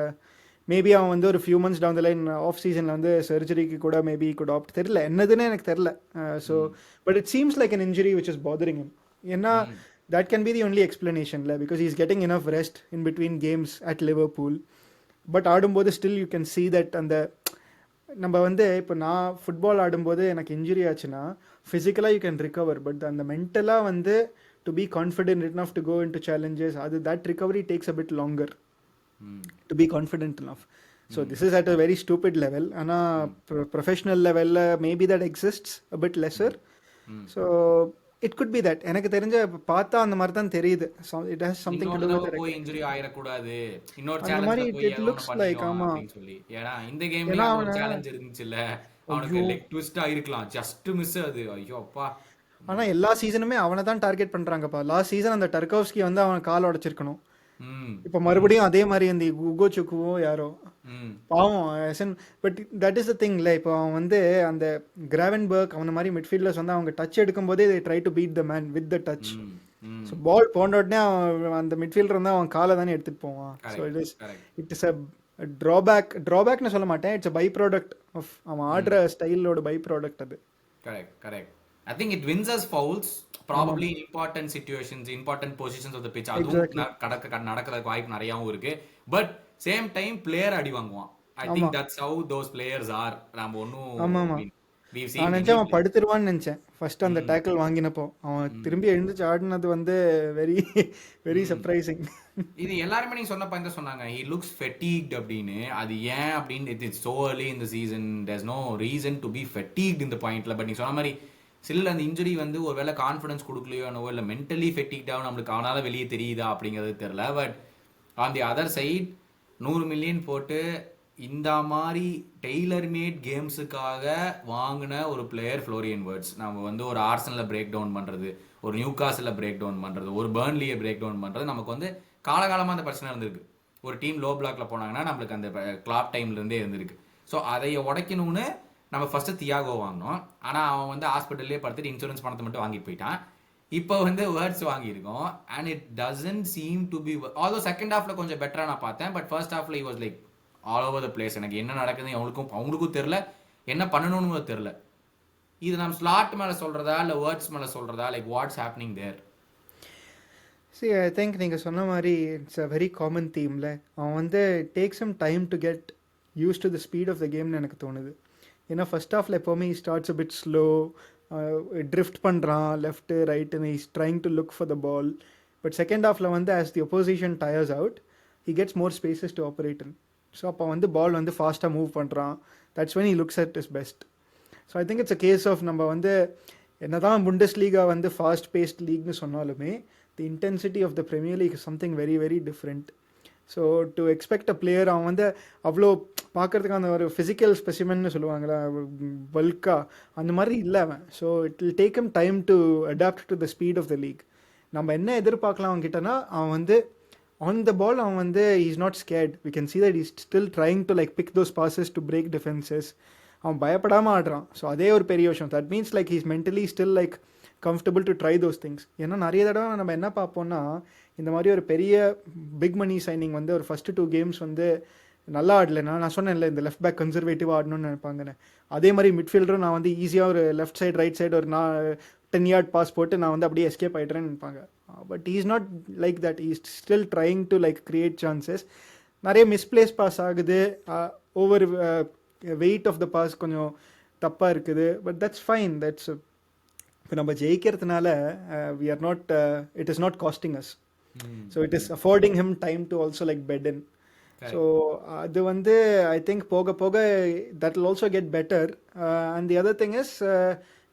maybe அவன் வந்து ஒரு few months down the line of சீசனில் வந்து சர்ஜரிக்கு கூட மேபி குட் ஆப்ட், தெரில என்னதுன்னு எனக்கு தெரில. So but it seems like an injury which is bothering him. ஏன்னா that can be the only explanation because he's getting enough rest in between games at Liverpool. But ஆடும்போது still you can see that அந்த நம்ம வந்து இப்போ நான் football ஆடும்போது எனக்கு injury ஆச்சுன்னா ஃபிசிக்கலாக யூ கேன் ரிகவர், பட் அந்த மென்டலாக வந்து to be confident enough to go into challenges, அது that recovery takes a bit longer to be confident enough. So this is at a very stupid level. ஆனால் professional level maybe that exists a bit lesser. So it could be that. எனக்கு தெரிஞ்ச பார்த்தா அந்த மாதிரி தான் தெரியுது. It has something to do with the injury ஆயிர கூடாது, இன்னொரு அந்த மாதிரி சேலஞ்ச்ல போய் it ஏதோ looks ஒன்னு like பண்ணிடுவான் ஆமா. அப்படின்னு சொல்லி. ஏன்னா இந்த கேம்ல ஒரு சேலஞ்ச் இருந்துச்சுல்ல, அவனுக்கு லெக் ட்விஸ்டா இருக்கலாம், ஜஸ்ட் மிஸ் அது. ஐயோ அப்பா. ஆனால் எல்லா சீசனுமே அவனை தான் டார்கெட் பண்ணுறாங்கப்பா. லாஸ்ட் சீசன் அந்த டர்கோவ்ஸ்கி வந்து அவன் கால் உடைச்சிருக்கணும். இப்போ மறுபடியும் அதே மாதிரி இந்த உகோ சுக்குவோ யாரோ பாவம். பட் தட் இஸ் த திங்ல, இப்போ அவன் வந்து அந்த கிராவன்பர்க் அவன மாதிரி மிட்ஃபீல்டர்ஸ் வந்து அவங்க டச் எடுக்கும்போதே they try to beat the man with the touch. So ball போன உடனே அவன் அந்த மிட்ஃபீல்டர் வந்து அவன் காலை தானே எடுத்துட்டு போவான். ஸோ இட் இஸ் அ ட்ராபேக்னு சொல்ல மாட்டேன், it's a byproduct of அவன் ஆடுற ஸ்டைலோட பை ப்ராடக்ட் அது. Correct. I think it wins us fouls probably in important situations, important positions of the pitch. அதுவும் நடக்கிறதுக்கு வாய்ப்பு நிறையாவும் இருக்கு. பட் சேம் டைம் பிளேயர் அடி வாங்குவான். I think that's how those players are. நம்ம ஒன்னும் நான் நினைச்சேன் அவன் படுத்துருவான்னு நினைச்சேன் ஃபர்ஸ்ட் அந்த டேக்கிள் வாங்கினப்போ. அவன் திரும்பி எழுந்துச்சு ஆடினது வந்து வெரி வெரி சர்ப்ரைசிங். இது எல்லாருமே நீங்க சொன்ன பாயிண்ட் சொன்னாங்க, he looks fatigued அப்படின்னு. அது ஏன் அப்படின்னு, it's so early in the season, there's no reason to be fatigued in the pointல. பட் நீங்க சொன்ன மாதிரி சில அந்த இன்ஜுரி வந்து ஒரு வேளை கான்ஃபிடன்ஸ் கொடுக்கலையோ என்னவோ, இல்லை மென்டலி ஃபெட்டிக்டாக நம்மளுக்கு அவனால வெளியே தெரியுதா அப்படிங்கிறது தெரில. But on the other side 100 million போட்டு இந்த மாதிரி டெய்லர் மேட் கேம்ஸுக்காக வாங்கின ஒரு பிளேயர் ஃப்ளோரியன் வர்ட்ஸ். நம்ம வந்து ஒரு ஆர்சனலில் பிரேக் டவுன் பண்ணுறது, ஒரு நியூகாஸில் பிரேக் டவுன் பண்ணுறது, ஒரு பர்ன்லியை பிரேக் டவுன் பண்ணுறது, நமக்கு வந்து காலகாலமாக அந்த பிரச்சனை இருந்திருக்கு. ஒரு டீம் லோ பிளாக்ல போனாங்கன்னா நம்மளுக்கு அந்த கிளாப் டைம்லேருந்தே இருந்திருக்கு. ஸோ அதை உடைக்கணும்னு நம்ம ஃபர்ஸ்ட் தியாகோ வாங்கினோம். ஆனால் அவன் வந்து ஹாஸ்பிட்டல்லே படுத்துட்டு இன்சூரன்ஸ் பணத்தை மட்டும் வாங்கிட்டு போயிட்டான். இப்போ வந்து வேர்ட்ஸ் வாங்கியிருக்கோம். And it doesn't seem to be, although second ஹாஃப்ல கொஞ்சம் பெட்டராக நான் பார்த்தேன். பட் ஃபர்ஸ்ட் ஹாஃப்ல was like all over the place. எனக்கு என்ன நடக்குதுன்னு அவங்களுக்கும் தெரில, என்ன பண்ணணும்னு தெரில. இது நம்ம ஸ்லாட் மேலே சொல்றதா இல்லை வேர்ட்ஸ் மேலே சொல்றதா, like what's happening there? See, I think நீங்கள் சொன்ன மாதிரி இட்ஸ் அ வெரி காமன் தீம்ல. அவன் வந்து take some time to get used to the speed of the கேம்னு எனக்கு தோணுது. ஏன்னா ஃபர்ஸ்ட் ஹாஃபில் எப்போவுமே starts a bit slow, drift பண்ணுறான் லெஃப்ட்டு ரைட்டுன்னு, is trying to look for the ball. But second ஹாஃபில் வந்து as the opposition tires out, he gets more spaces to operate in. So அப்போ வந்து பால் வந்து ஃபாஸ்ட்டாக மூவ் பண்ணுறான். That's when he looks at his best. So I think it's a case of நம்ம வந்து என்னதான் புண்டஸ் லீகா வந்து fast paced லீக்னு சொன்னாலுமே the intensity of the Premier League something very very different. So to expect a player அவன் வந்து அவ்வளோ பார்க்கறதுக்கு அந்த ஒரு ஃபிசிக்கல் ஸ்பெசிமென்னு சொல்லுவாங்களா, பல்கா அந்த மாதிரி இல்லை அவன். So it will take him time to adapt to the speed of the league. நம்ம என்ன எதிர்பார்க்கலாம் அவன்கிட்டனா, அவன் வந்து ஆன் த பால் அவன் வந்து is not scared. We can see that is still trying to like pick those passes to break defences. அவன் பயப்படாமல் ஆடுறான். ஸோ அதே ஒரு பெரிய விஷயம். That means like he's mentally still like comfortable to try those things. ஏன்னா நிறைய தடவை நம்ம என்ன பார்ப்போம்னா, இந்த மாதிரி ஒரு பெரிய பிக் மணி சைனிங் வந்து ஒரு ஃபஸ்ட்டு 2 கேம்ஸ் வந்து நல்லா ஆடலைன்னா, நான் சொன்னேன்ல இந்த லெஃப்ட் பேக் கன்சர்வேட்டிவாக ஆடணும்னு நினைப்பாங்கன்னு, அதே மாதிரி மிட்ஃபீல்டரும் நான் வந்து ஈஸியாக ஒரு லெஃப்ட் சைடு ரைட் சைடு ஒரு 10 yard பாஸ் போட்டு நான் வந்து அப்படியே எஸ்கேப் ஆகிட்றேன்னு நினைப்பாங்க. But is not like that. Is still trying to like create chances. நிறைய மிஸ்பிளேஸ் பாஸ் ஆகுது, over weight of the pass கொஞ்சம் தப்பாக இருக்குது. But that's fine. தட்ஸ் இப்போ நம்ம ஜெயிக்கிறதுனால we are not, it is not costing us. So it is affording him time to also like bed in. So அது வந்து I think போக போக that will also get better. And the other thing is,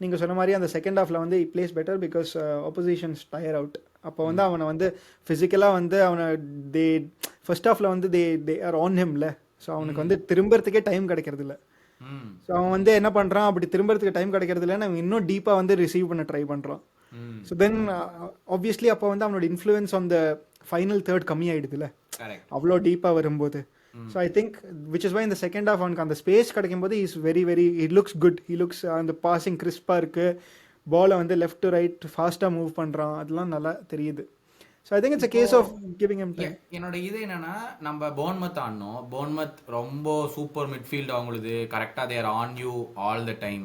நீங்கள் சொன்ன மாதிரி அந்த second ஹாஃபில் வந்து it plays better because oppositions tire out. அப்போ வந்து அவனை வந்து ஃபிசிக்கலாக வந்து அவனை தே ஃபர்ஸ்ட் ஹாஃபில் வந்து தே ஆர் ஆன் ஹிம்ல. ஸோ அவனுக்கு வந்து திரும்புறதுக்கே டைம் கிடைக்கிறது இல்லை. ஸோ அவன் வந்து என்ன பண்ணுறான், அப்படி திரும்புறதுக்கு டைம் கிடைக்கிறது இல்லைன்னு அவன் இன்னும் டீப்பாக வந்து ரிசீவ் பண்ண ட்ரை பண்ணுறான். ஸோ தென் ஆப்வியஸ்லி அப்போ வந்து அவனோட influence on the final third கம்மியாயிடுதுல அவ்வளோ டீப்பாக வரும்போது. So I think which is why இந்த செகண்ட் ஹாஃப் அவனுக்கு அந்த ஸ்பேஸ் கிடைக்கும் போது is very very it looks good. He looks அந்த பாசிங் கிறிஸ்பாக இருக்குது, பாலை வந்து லெஃப்ட் டு ரைட் ஃபாஸ்ட்டாக மூவ் பண்ணுறான், அதெல்லாம் நல்லா தெரியுது. So I think it's a case of giving him time. என்னோட இது என்னன்னா, நம்ம போர்ன்மத் ஆடணும். போர்ன்மத் ரொம்ப சூப்பர் மிட்ஃபீல்டு அவங்களுது, கரெக்டாக there on you all the time.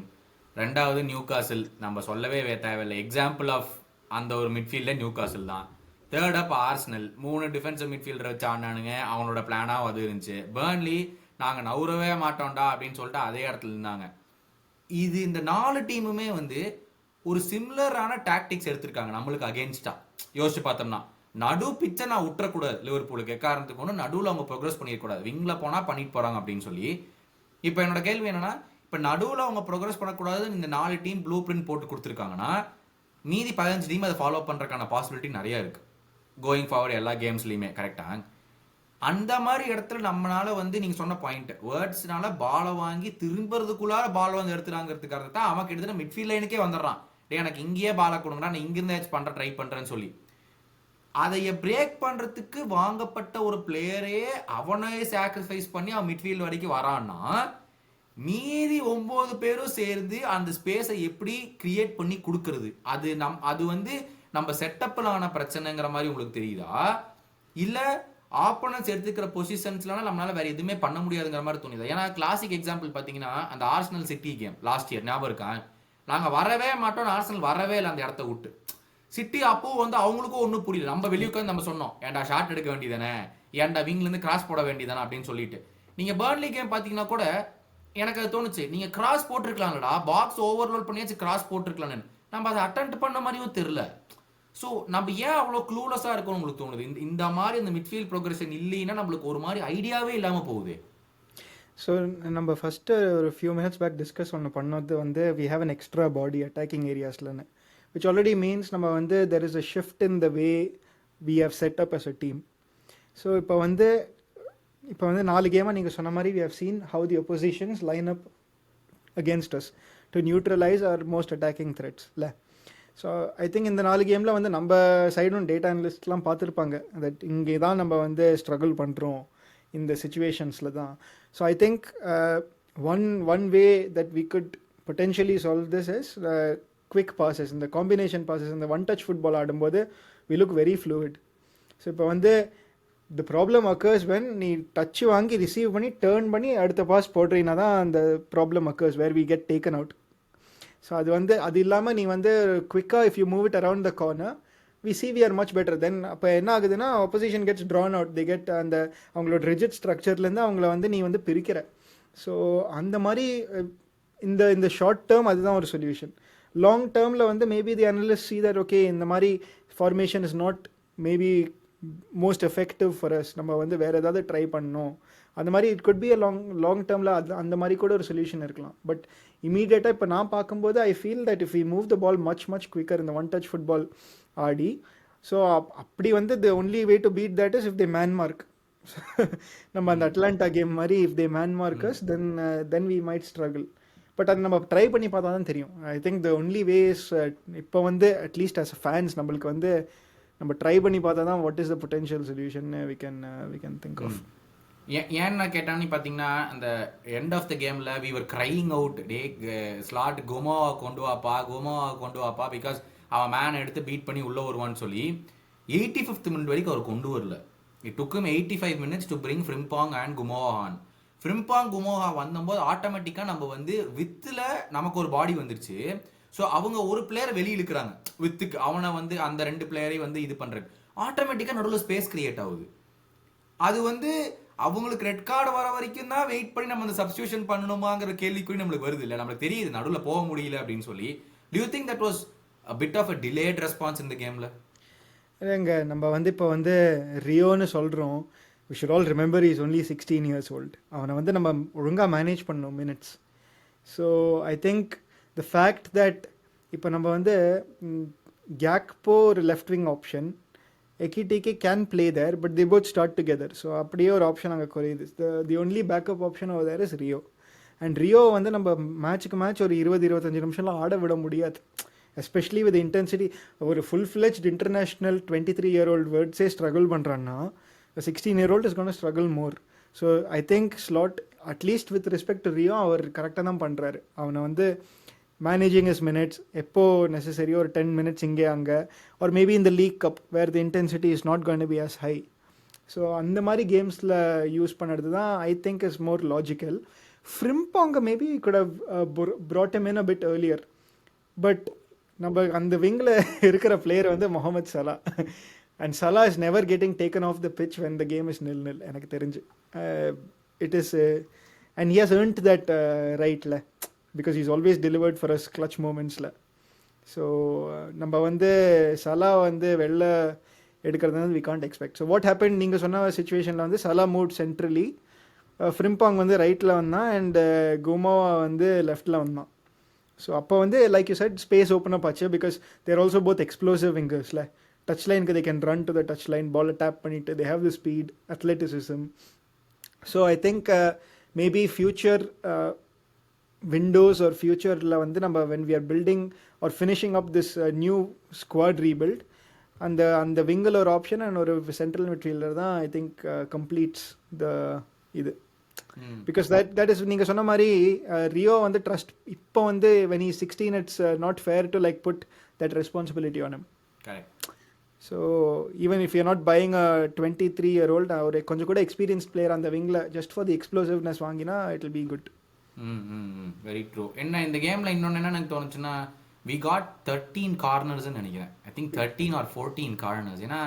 ரெண்டாவது நியூ காசில், நம்ம சொல்லவே தேவையில்லை, எக்ஸாம்பிள் ஆஃப் அந்த ஒரு மிட்ஃபீல்டில் நியூ காசில் தான். தேர்ட் அப் ஆர்ஸ்னல், 3 டிஃபென்சிவ் மிட்ஃபீல்டர் வச்சு ஆடினானுங்க. அவனோட பிளானாக அது இருந்துச்சு. பர்ன்லி நாங்கள் நவுறவே மாட்டோம்டா அப்படின்னு சொல்லிட்டு அதே இடத்துல இருந்தாங்க. இது இந்த 4 டீமுமே வந்து ஒரு சிமிலரான டாக்டிக்ஸ் எடுத்திருக்காங்க நம்மளுக்கு அகேன்ஸ்டா. யோசிச்சு பார்த்தோம்னா நடு பிச்சை நான் விட்டுறக்கூடாது லிவர்பூலுக்கு, எக்காரணத்துக்கு ஒன்று நடுவில் அவங்க ப்ரோக்ரஸ் பண்ணிடக்கூடாது, விங்கில் போனால் பண்ணிட்டு போகிறாங்க அப்படின்னு சொல்லி. இப்போ என்னோட கேள்வி என்னன்னா, இப்போ நடுவில் அவங்க ப்ரோக்ரஸ் பண்ணக்கூடாதுன்னு இந்த 4 டீம் ப்ளூ பிரிண்ட் போட்டு கொடுத்துருக்காங்கன்னா, மீதி 15 டீம் அதை ஃபாலோ பண்ணுறதுக்கான பாசிபிலிட்டி நிறைய இருக்குது கோயிங் ஃபார்வர்ட் எல்லா கேம்ஸ்லையுமே. கரெக்டாக அந்த மாதிரி இடத்துல நம்மளால வந்து நீங்கள் சொன்ன பாயிண்ட் வேர்ட்ஸ்னால பாலை வாங்கி திரும்புறதுக்குள்ளார பால் வந்து எடுத்துறாங்கிறதுக்காக தான் அவன் கிட்டத்தட்ட மிட்ஃபீல்ட் லைனுக்கே வந்துடுறான். டே எனக்கு இங்கேயே பாலை கொடுங்கடா, நான் இங்கிருந்து ஏதாச்சும் பண்ணுற ட்ரை பண்ணுறேன்னு சொல்லி. அதைய பிரேக் பண்ணுறதுக்கு வாங்கப்பட்ட ஒரு பிளேயரே அவனே சாக்ரிஃபைஸ் பண்ணி அவன் மிட்ஃபீல்டு வரைக்கும் வரான்னா, மீதி 9 பேரும் சேர்ந்து அந்த ஸ்பேஸை எப்படி கிரியேட் பண்ணி கொடுக்கறது? அது வந்து நம்ம செட்டப்பில் ஆன பிரச்சனைங்கிற மாதிரி உங்களுக்கு தெரியுதா, இல்லை ஆப்போனன்ஸ் எடுத்துக்கிற பொசிஷன்ஸ்லாம் நம்மளால வேற எதுவுமே பண்ண முடியாதுங்கிற மாதிரி தோணுதா? ஏன்னா கிளாசிக் எக்ஸாம்பிள் பார்த்தீங்கன்னா அந்த Arsenal city game last year ஞாபகம் இருக்கா? நாங்கள் வரவே மாட்டோம், ஆர்சனல் வரவே இல்லை அந்த இடத்த விட்டு. சிட்டி அப்போ வந்து அவங்களுக்கும் ஒன்றும் புரியல. நம்ம வெளியே உட்காந்து நம்ம சொன்னோம், ஏன்டா ஷார்ட் எடுக்க வேண்டியதானே, ஏன்டா விங்லேருந்து கிராஸ் போட வேண்டியதானே அப்படின்னு சொல்லிட்டு. நீங்கள் பர்ன்லி கேம் பார்த்தீங்கன்னா கூட எனக்கு அது தோணுச்சு, நீங்கள் கிராஸ் போட்டிருக்கலாம்லடா, பாக்ஸ் ஓவர்லோட் பண்ணியாச்சு கிராஸ் போட்டிருக்கலான்னு. நம்ம அதை அட்டெம்ப்ட் பண்ண மாதிரியும் தெரில. ஸோ நம்ம ஏன் அவ்வளோ க்ளூலெஸ்ஸாக இருக்கும்னு உங்களுக்கு தோணுது? இந்த மாதிரி இந்த மிட்ஃபீல்ட் ப்ரோக்ரஷன் இல்லைன்னா நம்மளுக்கு ஒரு மாதிரி ஐடியாவே இல்லாமல் போகுது. ஸோ நம்ம ஃபஸ்ட்டு ஒரு ஃபியூ மினிட்ஸ் பேக் டிஸ்கஸ் பண்ணது வந்து we have an extra body attacking ஏரியாஸ்லன்னு, which already means நம்ம வந்து there is a shift in the way we have set up as a team. So இப்போ வந்து 4 கேமாக நீங்கள் சொன்ன மாதிரி we have seen how the oppositions line up against us to neutralize our most attacking threats இல்லை. So I think இந்த 4 கேமில் வந்து நம்ம சைடும் டேட்டா அனலிஸ்ட்லாம் பார்த்துருப்பாங்க தட் இங்கே தான் நம்ம வந்து ஸ்ட்ரகிள் பண்ணுறோம் இந்த சிச்சுவேஷன்ஸில் தான். So I think one way that we could potentially solve this is quick passes, இந்த காம்பினேஷன் பாசஸ், இந்த ஒன் டச் ஃபுட்பால் ஆடும்போது we look very fluid. So இப்போ வந்து த ப்ராப்ளம் அக்கர்ஸ் வென் நீ டச் வாங்கி ரிசீவ் பண்ணி டேர்ன் பண்ணி அடுத்த பாஸ் போடுறீங்கன்னா தான் அந்த problem occurs where we get taken out. So அது இல்லாமல் நீ வந்து குவிக்காக if you move it around the corner we C we are much better. Then அப்போ என்ன ஆகுதுன்னா opposition gets drawn out, they get அந்த அவங்களோட ரிஜிட் ஸ்ட்ரக்சர்லேருந்து அவங்கள வந்து நீ வந்து பிரிக்கிற. ஸோ அந்த மாதிரி இந்த ஷார்ட் டேர்ம் அதுதான் ஒரு சொல்யூஷன். லாங் டேர்மில் வந்து maybe the analyst see that okay இந்த மாதிரி formation is not maybe most effective for us, நம்ம வந்து வேறு ஏதாவது ட்ரை பண்ணணும் அந்த மாதிரி. It could be a long டேர்மில் அந்த மாதிரி கூட ஒரு சொல்யூஷன் இருக்கலாம். பட் இமீடியட்டாக இப்போ நான் பார்க்கும்போது I feel that if we move the ball much quicker இந்த ஒன் டச் ஃபுட்பால் ஆடி, ஸோ அப்படி வந்து the only way to beat that is if they man mark. நம்ம அந்த அட்லாண்டா கேம் மாதிரி if they man markers then we might struggle. But அது நம்ம try பண்ணி பார்த்தா தான் தெரியும். I think the only ways இப்போ வந்து அட்லீஸ்ட் அஸ் ஃபேன்ஸ் நம்மளுக்கு வந்து நம்ம ட்ரை பண்ணி பார்த்தா தான் what is the potential solution we can think of. ஏன்னா கேட்டான்னு பார்த்தீங்கன்னா அந்த எண்ட் ஆஃப் த கேமில் வி வர் கிரையிங் அவுட், டே ஸ்லாட் குமோவா கொண்டு வாப்பா பிகாஸ் அவன் மேன் எடுத்து பீட் பண்ணி உள்ளே வருவான்னு சொல்லி 85th மினிட் வரைக்கும் அவர் கொண்டு வரல. It took him 85 minutes to bring Frimpong and Ngumoha on. Frimpong Ngumoha வந்தபோது ஆட்டோமேட்டிக்காக நம்ம வந்து வித்தில் நமக்கு ஒரு பாடி வந்துருச்சு. ஸோ அவங்க ஒரு பிளேயரை வெளியே இழுக்கிறாங்க வித்துக்கு, அவனை வந்து அந்த 2 பிளேயரை வந்து இது பண்ணுறது ஆட்டோமேட்டிக்காக நடுவில் ஸ்பேஸ் கிரியேட் ஆகுது. அது வந்து அவங்களுக்கு ரெட் கார்டு வர வரைக்கும் தான் வெயிட் பண்ணி நம்ம அந்த சப்ஸ்டியூஷன் பண்ணணுமாங்கிற கேள்விக்குறி நம்மளுக்கு வருது இல்லை, நம்மளுக்கு தெரியுது நடுவில் போக முடியல அப்படின்னு சொல்லி. To you think that was a bit of a delayed response in the gameல? இல்லைங்க, நம்ம வந்து இப்போ வந்து ரியோன்னு சொல்கிறோம். we should all remember he is only 16 years old. அவனை வந்து நம்ம ஒழுங்காக மேனேஜ் பண்ணணும் minutes. So I think the fact that இப்போ நம்ம வந்து கேக்போ ஒரு left wing option, Ekitike can play there but the both start together. So அப்படியே ஒரு ஆப்ஷன் அங்கே குறையுது. The only backup option over there is Rio. And Rio வந்து நம்ம மேட்ச்சுக்கு மேட்ச் ஒரு 20-25 நிமிஷம்லாம் ஆட விட முடியாது, எஸ்பெஷலி வித் இன்டென்சிட்டி. ஒரு ஃபுல்-ஃப்ளெஜ்ட் இன்டர்நேஷ்னல் 23-year-old வேர்ட்ஸே ஸ்ட்ரகிள் பண்ணுறான்னா 16-year-old is gonna struggle more. So I think Slot at least with respect to Rio அவர் கரெக்டாக தான் பண்ணுறாரு. அவனை வந்து மேனேஜிங் இஸ் மினிட்ஸ், எப்போ நெசசரி ஒரு 10 minutes இங்கே அங்கே, ஆர் மேபி இந்த league cup where the intensity is not going to be as high. So அந்த மாதிரி கேம்ஸில் யூஸ் பண்ணுறது தான் I think is more logical. ஃப்ரிம்பாங்க maybe could have brought him in a bit earlier. But நம்ம அந்த விங்கில் இருக்கிற பிளேயர் வந்து Mohamed Salah, and Salah is never getting taken off the pitch when the game is 0-0 எனக்கு தெரிஞ்சு. It is and he has earned that ரைட்டில் because is always delivered for us clutch மூமெண்ட்ஸில். So நம்ம வந்து Salah வந்து வெளில எடுக்கிறது வந்து we can't expect. So what happen, நீங்கள் சொன்ன சுச்சுவேஷனில் வந்து சலா மூட் சென்ட்ரலி, ஃப்ரிம்பாங் வந்து ரைட்டில் வந்தான் அண்ட் குமோவா வந்து லெஃப்டில் வந்தான். ஸோ அப்போ வந்து like you said space open up ஆச்சு because there also both explosive விங்கர்ஸில். டச் லைனுக்கு they can run to the touch line, பாலை டேப் பண்ணிவிட்டு they have the speed, athleticism. So I think maybe future windows ஒரு ஃபியூச்சரில் வந்து நம்ம when we are building or finishing up this new squad rebuild, அந்த விங்கில் ஒரு ஆப்ஷன் அண்ட் ஒரு சென்ட்ரல் மிட்ஃபீல்டர் தான் ஐ திங்க் கம்ப்ளீட்ஸ் த இது. பிகாஸ் தட் இஸ் நீங்கள் சொன்ன மாதிரி ரியோ வந்து ட்ரஸ்ட் இப்போ வந்து when he is 16 it's not fair to like put that responsibility on him. Correct. So even if you're not buying a 23-year-old ஒரு கொஞ்சம் கூட எக்ஸ்பீரியன்ஸ் பிளேயர் அந்த விங்கில் just for the explosiveness வாங்கினா it will be good. Very true. என்ன இந்த கேமில் இன்னொன்று என்ன எனக்கு தோணுச்சுன்னா we got 13 கார்னர்ஸ்ன்னு நினைக்கிறேன். I think 13 or 14 corners. ஏன்னா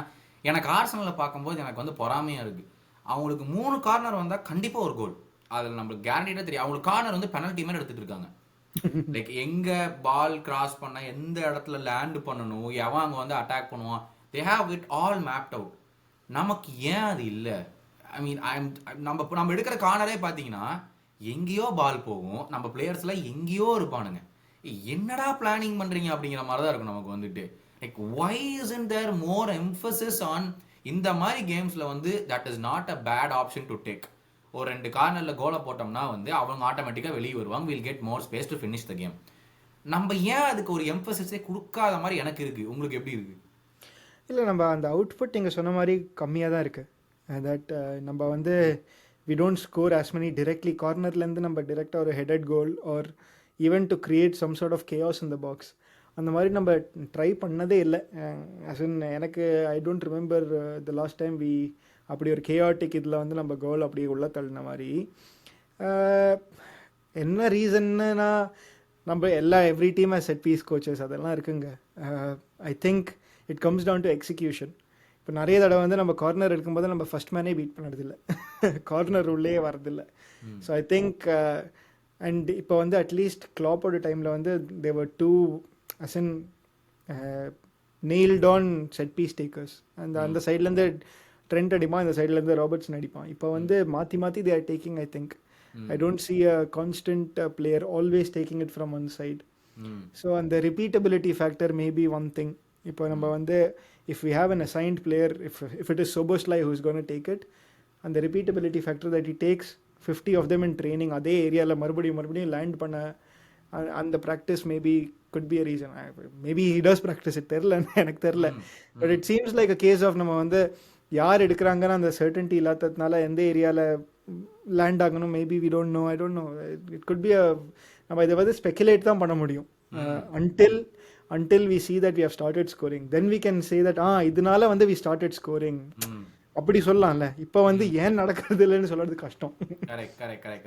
எனக்கு ஆர்சனலில் பார்க்கும்போது எனக்கு வந்து பொறாமையாக இருக்குது. அவங்களுக்கு 3 கார்னர் வந்தால் கண்டிப்பாக ஒரு கோல், அதில் நம்மளுக்கு கேரண்டியாக தெரியும். அவங்களுக்கு கார்னர் வந்து பெனல்ட்டி மாதிரி எடுத்துகிட்டு இருக்காங்க. லைக் எங்கே பால் கிராஸ் பண்ண, எந்த இடத்துல லேண்டு பண்ணணும், எவன் அங்கே வந்து அட்டாக் பண்ணுவான், they have it all mapped out. நமக்கு ஏன் அது இல்லை? ஐ மீன் நம்ம எடுக்கிற கார்னரே பார்த்தீங்கன்னா எங்கேயோ பால் போகும், நம்ம பிளேயர்ஸ்லாம் எங்கேயோ இருப்பானுங்க. என்னடா பிளானிங் பண்ணுறீங்க அப்படிங்கிற மாதிரி தான் இருக்கும் நமக்கு வந்துட்டு. Like why isn't there more emphasis on இந்த மாதிரி கேம்ஸில் வந்து that is not a bad option to take. ஒரு 2 கார்னரில் கோலை போட்டோம்னா வந்து அவங்க ஆட்டோமேட்டிக்காக வெளியே வருவாங்க, will get more space to finish the game. நம்ம ஏன் அதுக்கு ஒரு எம்பசிஸே கொடுக்காத மாதிரி எனக்கு இருக்குது. உங்களுக்கு எப்படி இருக்குது? இல்லை, நம்ம அந்த அவுட்புட் நீங்கள் சொன்ன மாதிரி கம்மியாக தான் இருக்குது. தட் நம்ம வந்து we don't score as many directly கார்னர்லேருந்து நம்ம டிரெக்டாக ஒரு headed goal or even to create some sort of chaos in the box அந்த மாதிரி நம்ம ட்ரை பண்ணதே இல்லை. அஸ் இன் எனக்கு I don't remember the last time we அப்படி ஒரு கேஆட்டிக் இதில் வந்து நம்ம கோல் அப்படியே உள்ள தள்ளின மாதிரி. என்ன ரீசன்னா நம்ம every team has set piece coaches அதெல்லாம் இருக்குங்க. I think it comes down to execution. இப்போ நிறைய தடவை வந்து நம்ம கார்னர் எடுக்கும்போது நம்ம ஃபஸ்ட் மேனே பீட் பண்ணுறதில்ல, கார்னர் உள்ளே வரதில்லை. ஸோ ஐ திங்க் அண்ட் இப்போ வந்து அட்லீஸ்ட் கிளாப்போட டைமில் வந்து they were too as in nailed on set piece takers. அந்த சைட்லேருந்து ட்ரெண்ட் அடிப்பான், இந்த சைட்லேருந்து ராபர்ட்ஸன் அடிப்பான். இப்போ வந்து மாற்றி மாற்றி they are taking. I think I don't see a constant player always taking it from one side. So அந்த repeatability factor maybe one thing. இப்போ நம்ம வந்து if we have an assigned player, if it is Szoboszlai who is gonna take it, அந்த repeatability factor that he takes 50 of them in training, அதே ஏரியாவில் மறுபடியும் land பண்ண அந்த practice maybe could be a reason. Maybe he does practice, தெரில, எனக்கு தெரில. But it seems like a case of நம்ம வந்து யார் எடுக்கிறாங்கன்னு அந்த சர்டன்டி இல்லாததுனால எந்த ஏரியாவில் லேண்ட் ஆகணும் maybe we don't know. I don't know. It could be a, நம்ம இதை வந்து ஸ்பெக்குலேட் தான் பண்ண முடியும். until we see that we have started scoring, then we can say that இதனால வந்து we started scoring அப்படி சொல்லலாம்ல. இப்போ வந்து ஏன் நடக்கிறது இல்லைன்னு சொல்றது கஷ்டம்.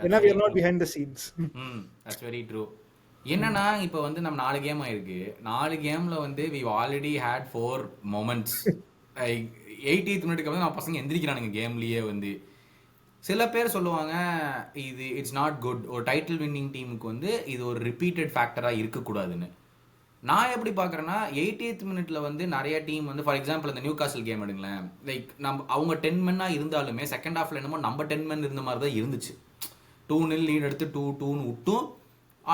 ஏன்னா we are not behind the scenes. That's very true. என்னன்னா இப்போ வந்து நம்ம 4 கேம் ஆயிருக்கு. 4 கேம்ல வந்து we already had 4 moments. 80th மினிட்டுக்கு வந்து நம்ம பசங்க எந்திரிக்கிறானுங்க கேம்லயே. வந்து சில பேர் சொல்லுவாங்க இது இட்ஸ் நாட் குட், ஒரு டைட்டில் வின்னிங் டீமுக்கு வந்து இது ஒரு ரிப்பீட்டட் ஃபேக்டராக இருக்கக்கூடாதுன்னு. நான் எப்படி பார்க்குறேன்னா 80th மினிட்ல வந்து நிறைய டீம் வந்து ஃபார் எக்ஸாம்பிள் இந்த நியூ காசல் கேம் எடுங்களேன். லைக் நம்ம அவங்க 10 men இருந்தாலுமே செகண்ட் ஹாஃப்ல என்னமோ நம்ம 10 men இருந்த மாதிரி தான் இருந்துச்சு. 2-0 லீட் எடுத்து 2-2ன்னு விட்டும்.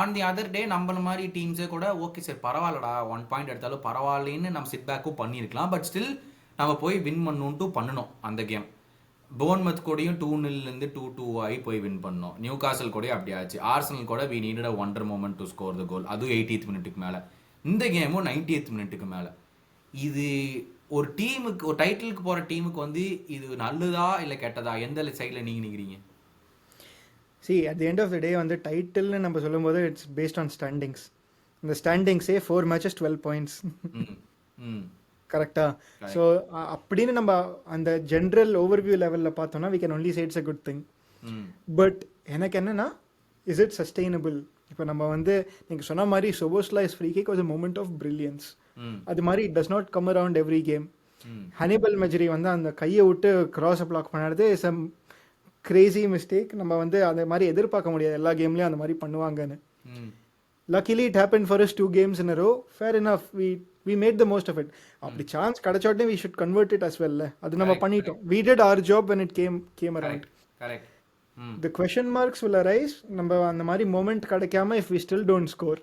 ஆன் தி அதர் டே நம்மள மாதிரி டீம்ஸே கூட ஓகே சார் பரவாயில்லடா 1 பாயிண்ட் எடுத்தாலும் பரவாயில்லன்னு நம்ம சிட் பேக்கும் பண்ணியிருக்கலாம். பட் ஸ்டில் நம்ம போய் வின் பண்ணணும் அந்த கேம். போர்ன்மத் கூடயும் 2-0 2-2 ஆகி போய் வின் பண்ணோம். நியூ காசல் கூட அப்படி ஆச்சு. ஆர்சனல் கூட we needed a wonder moment to score the goal, அதுவும் 80th மினிட்டுக்கு மேலே. இந்த கேமும் 90th மினிட்டுக்கு மேலே. இது ஒரு டீமுக்கு, ஒரு டைட்டிலுக்கு போகிற டீமுக்கு வந்து இது நல்லதா இல்லை கெட்டதா, எந்த சைடில் நீங்கள் நிற்கிறீங்க? See, at the end of the day வந்து டைட்டில்னு நம்ம சொல்லும்போது இட்ஸ் பேஸ்ட் ஆன் ஸ்டாண்டிங்ஸ். இந்த ஸ்டாண்டிங்ஸே 4 matches 12 points. கரெக்டா? ஸோ அப்படின்னு நம்ம அந்த ஜென்ரல் ஓவர்வியூ லெவலில் பார்த்தோம்னா we can only say it's a good thing. But எனக்கு என்னன்னா இஸ் இட் சஸ்டெயினபிள்? இப்போ நம்ம வந்து நீங்கள் சொன்ன மாதிரி Szoboszlai's free kick was a moment of brilliance. அது மாதிரி it does not come around every game. Hannibal Mejbri வந்து அந்த கையை விட்டு கிராஸை பிளாக் பண்ணாது இஸ் அ கிரேசி மிஸ்டேக். நம்ம வந்து அந்த மாதிரி எதிர்பார்க்க முடியாது எல்லா கேம்லேயும் அந்த மாதிரி பண்ணுவாங்கன்னு. Luckily it happen for us 2 games in a row. Fair enough, we made the most of it. அப்படி சான்ஸ் கிடைச்ச உடனே we should convert it as well. அது நம்ம பண்ணிட்டோம். we did our job when it came around. Correct. The question marks will arise. நம்ம அந்த மாதிரி moment கிடைக்காம if we still don't score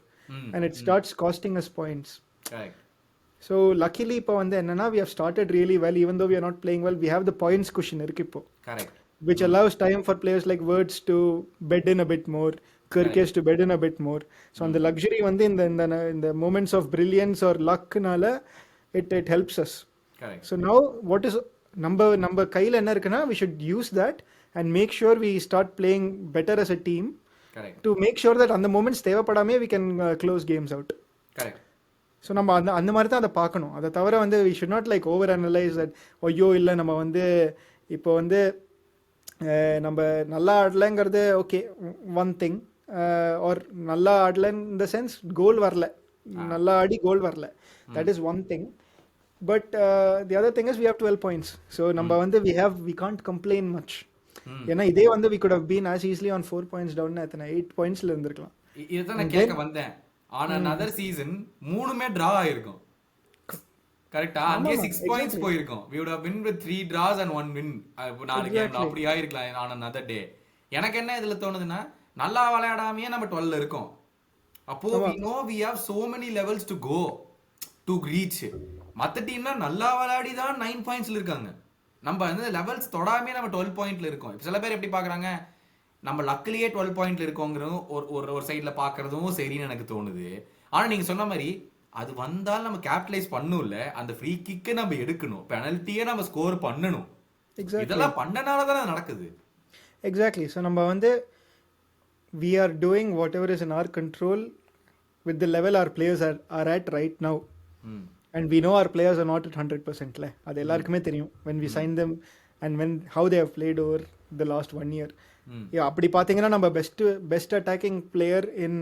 and it starts costing us points. Correct. So luckily இப்போ வந்து என்னன்னா we have started really well. Even though we are not playing well, we have the points cushion இருக்கு இப்போ. Correct. Which allows time for players like Wirtz to bed in a bit more, Kirkes to bed in a bit more. So அந்த luxury வந்து இந்த moments of brilliance or luckனால it helps us. Correct. So now what is நம்ம கையில் என்ன இருக்குன்னா we should use that and make sure we start playing better as a team. Correct. To make sure that அந்த moments தேவைப்படாமே we can close games out. Correct. So நம்ம அந்த மாதிரி தான் அதை பார்க்கணும். அதை தவிர வந்து we should not like over analyze that ஐயோ இல்லை நம்ம வந்து இப்போ வந்து நம்ம நல்லா ஆடலைங்கிறது ஓகே ஒன் திங், ஆர் நல்லா ஆடலன் இன் த சென்ஸ் கோல் வரல, நல்லா ஆடி கோல் வரல, that is one thing. But the other thing is we have 12 points. So நம்ம வந்து we can't complain much. ஏன்னா இதே வந்து we could have been as easily on 4 points down, எத்தனை 8 pointsல இருந்திருக்கலாம். இதுதான் நான் கேட்க வந்தேன். ஆன் another season 3மே டிரா ஆயிருக்கும். கரெக்ட்டா? அங்கே 6 points போயிருக்கும். we would have been with 3 draws and 1 win. 4 கேம்ல அப்படி ஆயிருக்கலாம் on another day. எனக்கு என்ன இதுல தோணுதுன்னா நல்லா விளையாடாமையே நம்ம 12ல இருக்கோம். அப்போ we know we have so many levels to go to reach. மத்த டீம்னா நல்லா விளையாடி தான் 9 pointsல இருக்காங்க. நம்ம அந்த லெவல்ஸ் தொடாமே நம்ம 12 பாயிண்ட்ல இருக்கோம். இப்போ சில பேர் எப்படி பார்க்குறாங்க, நம்ம லக்கிலேயே 12 பாயிண்ட்ல இருக்கோங்கிறதும் ஒரு சைடில் பார்க்குறதும் சரின்னு எனக்கு தோணுது. ஆனால் நீங்கள் சொன்ன மாதிரி அது வந்தால் நம்ம கேபிட்டலைஸ் பண்ணும்ல, அந்த ஃப்ரீ கிக்கை நம்ம எடுக்கணும், பெனல்ட்டியே நம்ம ஸ்கோர் பண்ணணும். இதெல்லாம் பண்ணனால தானே நடக்குது. எக்ஸாக்ட்லி. ஸோ நம்ம வந்து we are doing whatever is in our control with the level our players are at right now. And we know our players are not at 100%. அது எல்லாருக்குமே தெரியும் when we sign them and how they have played over the last 1 year. அப்படி பார்த்தீங்கன்னா நம்ம best attacking player in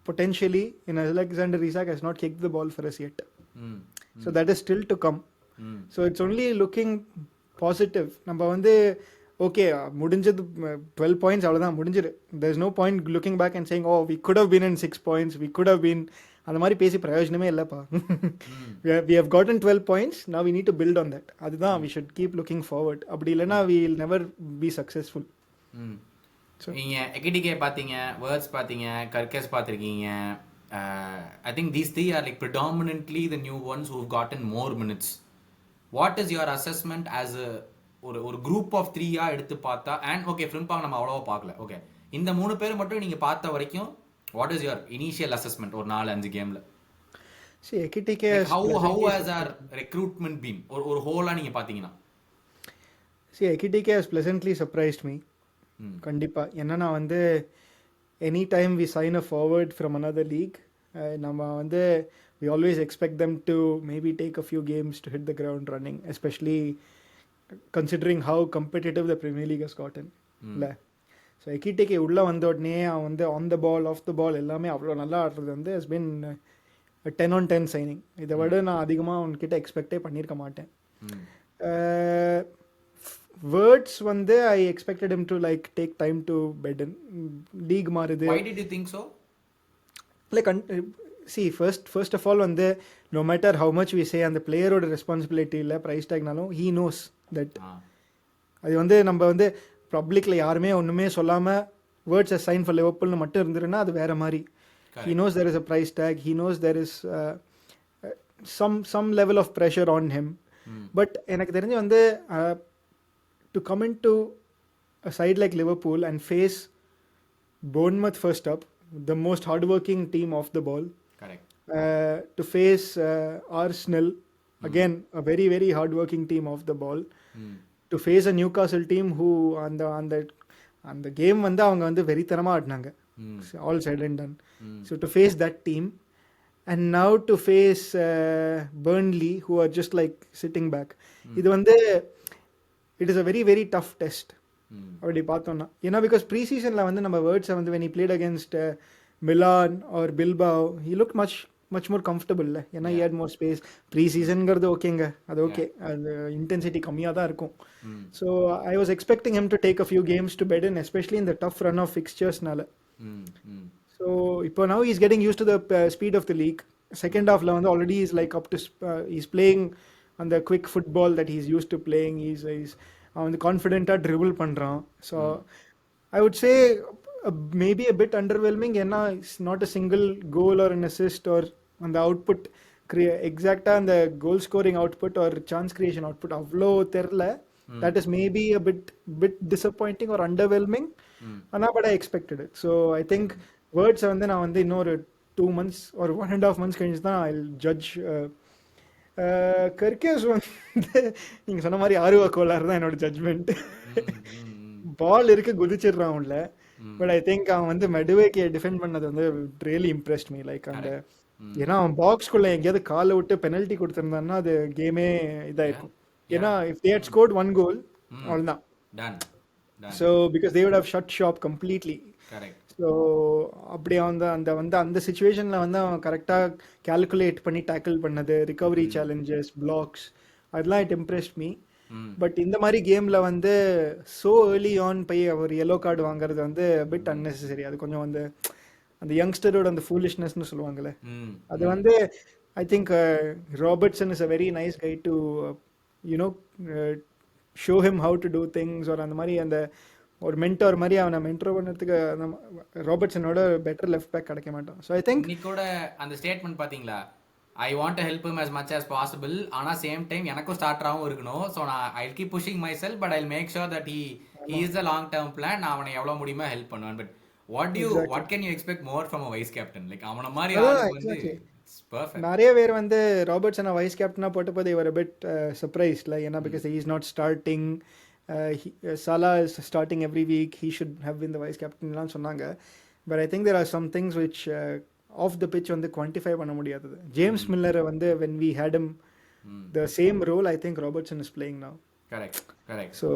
potentially in Alexander Isak has not kicked the ball for us yet. So that is still to come. So it's only looking positive. நம்ம வந்து okay முடிஞ்சது 12 points அவ்வளோதான் முடிஞ்சிரு. There's no point looking back and saying oh we could have been in 6 points, we could have been அந்த மாதிரி பேசி பிரயோஜனமே இல்லைப்பா. we have gotten 12 points, now we need to build on that. அதுதான் we should keep looking forward. அப்படி இல்லைன்னா we will never be successful. நீங்க எகிடிகே பாத்தீங்க, வேர்ட்ஸ் பாத்தீங்க, கர்கஸ் பாத்திருக்கீங்க. I think these three are like predominantly the new ones who've gotten more minutes. What is your assessment as a ஒரு group of 3-ஆ எடுத்து பார்த்தா, and okay Frimpong நம்ம அவ்வளோவா பார்க்கல, okay இந்த 3 பேர் மட்டும் நீங்க பார்த்த வரைக்கும் what is your initial assessment ஒரு 4-5 கேம்ல? See, எகிடிகே how has our recruitment been ஒரு ஹோலா நீங்க பாத்தீங்கன்னா? See, எகிடிகே has pleasantly surprised me. கண்டிப்பா. ஏன்னா வந்து any time we sign a forward from another league, நம்ம வந்து we always expect them to maybe take a few games to hit the ground running, especially considering how competitive the Premier League has gotten. இல்லை, so எகிடிகே உள்ளே வந்த உடனே அவன் வந்து on the ball of the பால் எல்லாமே அவ்வளோ நல்லா ஆடுறது வந்து has been 10 on 10 சைனிங். இதை விட நான் அதிகமாக அவன்கிட்ட எக்ஸ்பெக்டே பண்ணியிருக்க மாட்டேன். வேர்ட்ஸ் வந்து I expected him to like take time to bed in. லீக் மாறுது. Why did you think so? Like see, first of all வந்து no matter how much we say அந்த பிளேயரோட ரெஸ்பான்சிபிலிட்டி இல்லை, ப்ரைஸ் டேக்னாலும் he knows that. அது வந்து நம்ம வந்து பப்ளிக்ல யாருமே ஒன்றுமே சொல்லாமல் வேர்ட்ஸ் அ சைன் ஃபார் லிவர்பூல்னு மட்டும் இருந்துருன்னா அது வேற மாதிரி. he knows there is a price tag, he knows there is some level of pressure on him. But எனக்கு தெரிஞ்சு வந்து to come into a side like Liverpool and face Bournemouth first up, the most hardworking team off the ball. Correct. To face Arsenal, again a very very hardworking team off the ball. To face a Newcastle team who அந்த game வந்து அவங்க வந்து வெறித்தனமாக ஆடினாங்க, all said and done. So to face that team, and now to face Burnley who are just like sitting back, இது வந்து it is a very very tough test. அப்படி பார்த்தோம்னா ஏன்னா பிகாஸ் ப்ரீ சீசனில் வந்து நம்ம வேர்ட்ஸை வந்து when he played against Milan or Bilbao, he looked much more comfortable இல்லை, ஏன்னா he had more space. ப்ரீ சீசனுங்கிறது ஓகேங்க, அது ஓகே, அது இன்டென்சிட்டி கம்மியாக தான் இருக்கும். So I was expecting him to take a few games to bed in, especially in the tough run of fixturesனால. ஸோ இப்போ now he's getting used to the speed of the league. Second ஹாஃப்ல வந்து already is like up to he's playing on the quick football that he's used to playing. he's அவன் வந்து கான்ஃபிடென்ட்டாக dribble பண்ணுறான். So I would say maybe a bit underwhelming, ஏன்னா it's not a single goal or an assist or அந்த output எக்ஸாக்டாக அந்த goal scoring output or chance creation output அவ்வளோ தெரில. that is maybe a bit disappointing or underwhelming. ஆனால் but I expected it. so I think வேர்ட்ஸை வந்து நான் வந்து இன்னொரு 2 months or 1.5 months கழிச்சு தான் I'll judge. கர்கேஸ் வந்து நீங்கள் சொன்ன மாதிரி ஆர்வ கோளாறு தான் என்னோட ஜட்ஜ்மெண்ட். பால் இருக்கு குதிச்சிடுறான் உள்ள, பட் ஐ திங்க் அவன் வந்து மெடுவேக்கே டிஃபெண்ட் பண்ணது வந்து ரியலி இம்ப்ரெஸ்ட் மீ. லைக் அந்த ஏன்னா அவன் பாக்ஸ்குள்ள எங்கேயாவது காலை விட்டு பெனல்ட்டி கொடுத்துருந்தான்னா அது கேமே இதாயிருக்கும். ஏன்னா if they had scored 1 goal அவ்வளோதான். So because they would have shut shop completely. So அப்படி அந்த சுச்சுவேஷனில் வந்து அவன் கரெக்டாக கேல்குலேட் பண்ணி டேக்கிள் பண்ணது, ரிகவரி சேலஞ்சஸ், பிளாக்ஸ், அதெல்லாம் இட் இம்ப்ரெஸ்ட் மீ. பட் இந்த மாதிரி கேமில் வந்து ஸோ ஏர்லி ஆன் போய் அவர் எல்லோ கார்டு வாங்குறது வந்து பிட் அன்னெசரி. அது கொஞ்சம் வந்து அந்த யங்ஸ்டரோட அந்த ஃபூலிஷ்னஸ்னு சொல்லுவாங்கள்ல, அது வந்து I think Robertson is a very nice guy to you know show him how to do things. ஒரு அந்த மாதிரி அந்த ஒரு மென்டர் மாதிரி அவனை மென்டர் பண்ணுறதுக்கு ராபர்ட்சனோட பெட்டர் லெஃப்ட் பேக் கிடைக்க மாட்டான். ஸோ ஐ திங்க் இன்னைக்கோட அந்த ஸ்டேட்மெண்ட் பார்த்தீங்களா, I want to help him as much as possible, ஆனால் சேம் டைம் எனக்கும் ஸ்டார்டராகவும் இருக்கணும். ஸோ நான் I keep pushing myself, but I make sure that he is a long term plan. நான் அவனை எவ்வளோ முடியுமோ ஹெல்ப் பண்ணுவேன். But what can you expect more from a vice captain? Like அவனை மாதிரி ஆளுக்கு வந்து perfect. நிறைய பேர் வந்து ராபர்ட்சனை வைஸ் கேப்டனாக போட்ட போது இவர் பிட் சர்ப்ரைஸ்ட் லை, ஏன்னா because he is not starting. Salah is starting every week, he should have been the vice captain லாம் சொன்னாங்க. but I think there are some things which off the pitch வந்து quantify பண்ண முடியாதது. James மில்லரை வந்து when we had him the same role, I think Robertson is playing now. Correct. So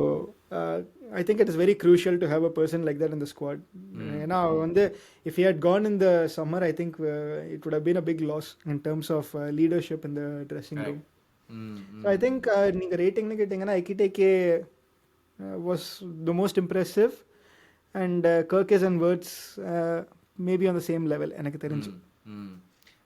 I think it is very crucial to have a person like that in the squad. ஏன்னா வந்து if he had gone in the summer, I think it would have been a big loss in terms of leadership in the dressing room. So I think நீங்கள் ரேட்டிங்னு கேட்டிங்கன்னா எகிடிகே was the most impressive, and Kirkes and Wirtz maybe on the same level எனக்கு தெரிஞ்சு.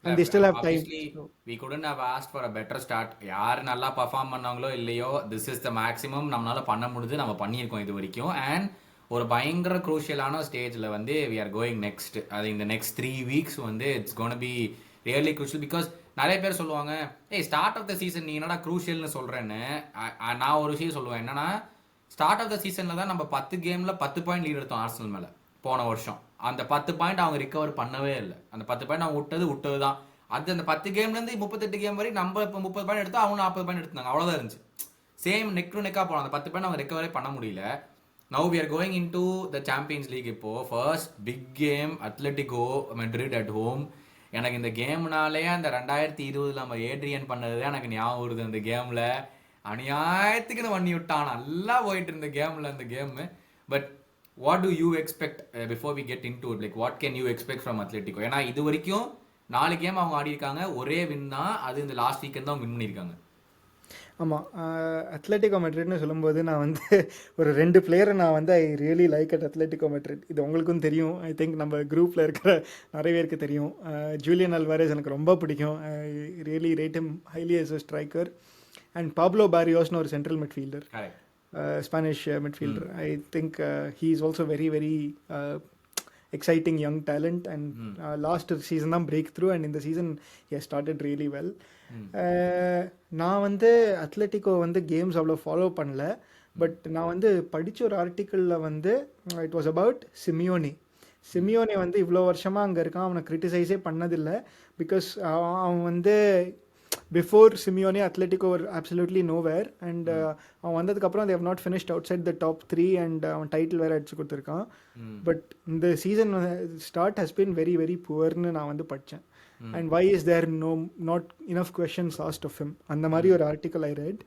and they still have time. Obviously we couldn't have asked for a better start. யார் நல்லா perform பண்ணாங்களோ இல்லையோ, this is the maximum நம்மளால பண்ண முடிஞ்சு நம்ம பண்ணியிருக்கோம் இது வரைக்கும். அண்ட் ஒரு பயங்கர குரூஷியலான ஸ்டேஜில் வந்து வி ஆர் கோயிங் நெக்ஸ்ட். அது இந்த நெக்ஸ்ட் 3 வீக்ஸ் வந்து it's gonna be really crucial. Because நிறைய பேர் சொல்லுவாங்க, ஏய் ஸ்டார்ட் ஆஃப் த சீசன் நீ என்னடா குரூஷியல்னு சொல்கிறேன்னு. நான் ஒரு விஷயம் சொல்லுவேன் என்னன்னா, ஸ்டார்ட் ஆஃப் த சீசனில் தான் நம்ம 10 கேமில் 10 பாயிண்ட் லீட் எடுத்தோம் ஆர்சனல் மேலே போன வருஷம். அந்த 10 பாயிண்ட் அவங்க ரிகவர் பண்ணவே இல்லை. அந்த 10 பாயிண்ட் அவங்க விட்டது தான். அது அந்த 10 கேம்லேருந்து 38 கேம் வரை நம்ம இப்போ 30 பாயிண்ட் எடுத்தோம், அவங்க 40 பாயிண்ட் எடுத்தாங்க. அவ்வளோதான் இருந்துச்சு. சேம் நெக் டு நெக்காக போனோம். அந்த 10 பாயிண்ட் அவங்க ரிகவரே பண்ண முடியல. Now we are going in to the Champions League. இப்போ first big game Atletico Madrid at home. எனக்கு இந்த கேம்னாலே அந்த 2020 நம்ம ஏட்ரியன் பண்ணது தான் எனக்கு ஞாபகம் வருது. அந்த கேமில் அநியாயத்துக்குன்னு பண்ணி விட்டான். நல்லா போயிட்டு இருந்த கேமில் அந்த game. But what do you expect before we get into it? Like what can you expect from Atletico? ஏன்னா இது வரைக்கும் 4 கேம் அவங்க ஆடி இருக்காங்க, ஒரே வின் தான். அது இந்த லாஸ்ட் வீக்கெண்ட் தான் வின் பண்ணியிருக்காங்க. ஆமாம், அத்லெட்டிகோ மெட்ரிட்னு சொல்லும்போது நான் வந்து ஒரு 2 பிளேயரை நான் வந்து I really like at Atletico Madrid. இது உங்களுக்கும் தெரியும், ஐ திங்க் நம்ம குரூப்பில் இருக்கிற நிறைய பேருக்கு தெரியும். ஜூலியன் அல்வாரஸ் எனக்கு ரொம்ப பிடிக்கும். I really rate him highly as a striker. And Pablo பாரியோஸ்னு ஒரு central midfielder, Spanish midfielder. I think he is also very very exciting young talent, and last season தான் breakthrough, and in the season he has started really well. நான் வந்து Atletico வந்து games அவ்வளோ follow பண்ணல, but நான் வந்து படித்த ஒரு ஆர்டிக்கிளில் வந்து இட் வாஸ் அபவுட் சிமியோனி வந்து இவ்வளோ வருஷமாக அங்கே இருக்கான். அவனை கிரிட்டிசைஸே பண்ணதில்லை. பிகாஸ் அவன் வந்து before Simeone Atletico were absolutely nowhere, and அவன் வந்ததுக்கப்புறம் they have not finished outside the top 3, and அவன் டைட்டில் வேறு அடிச்சு கொடுத்துருக்கான். பட் இந்த season start has been very very poorன்னு நான் வந்து படித்தேன். And why is there not enough questions asked of him, அந்த மாதிரி ஒரு ஆர்டிக்கல் ஐ ரெட்.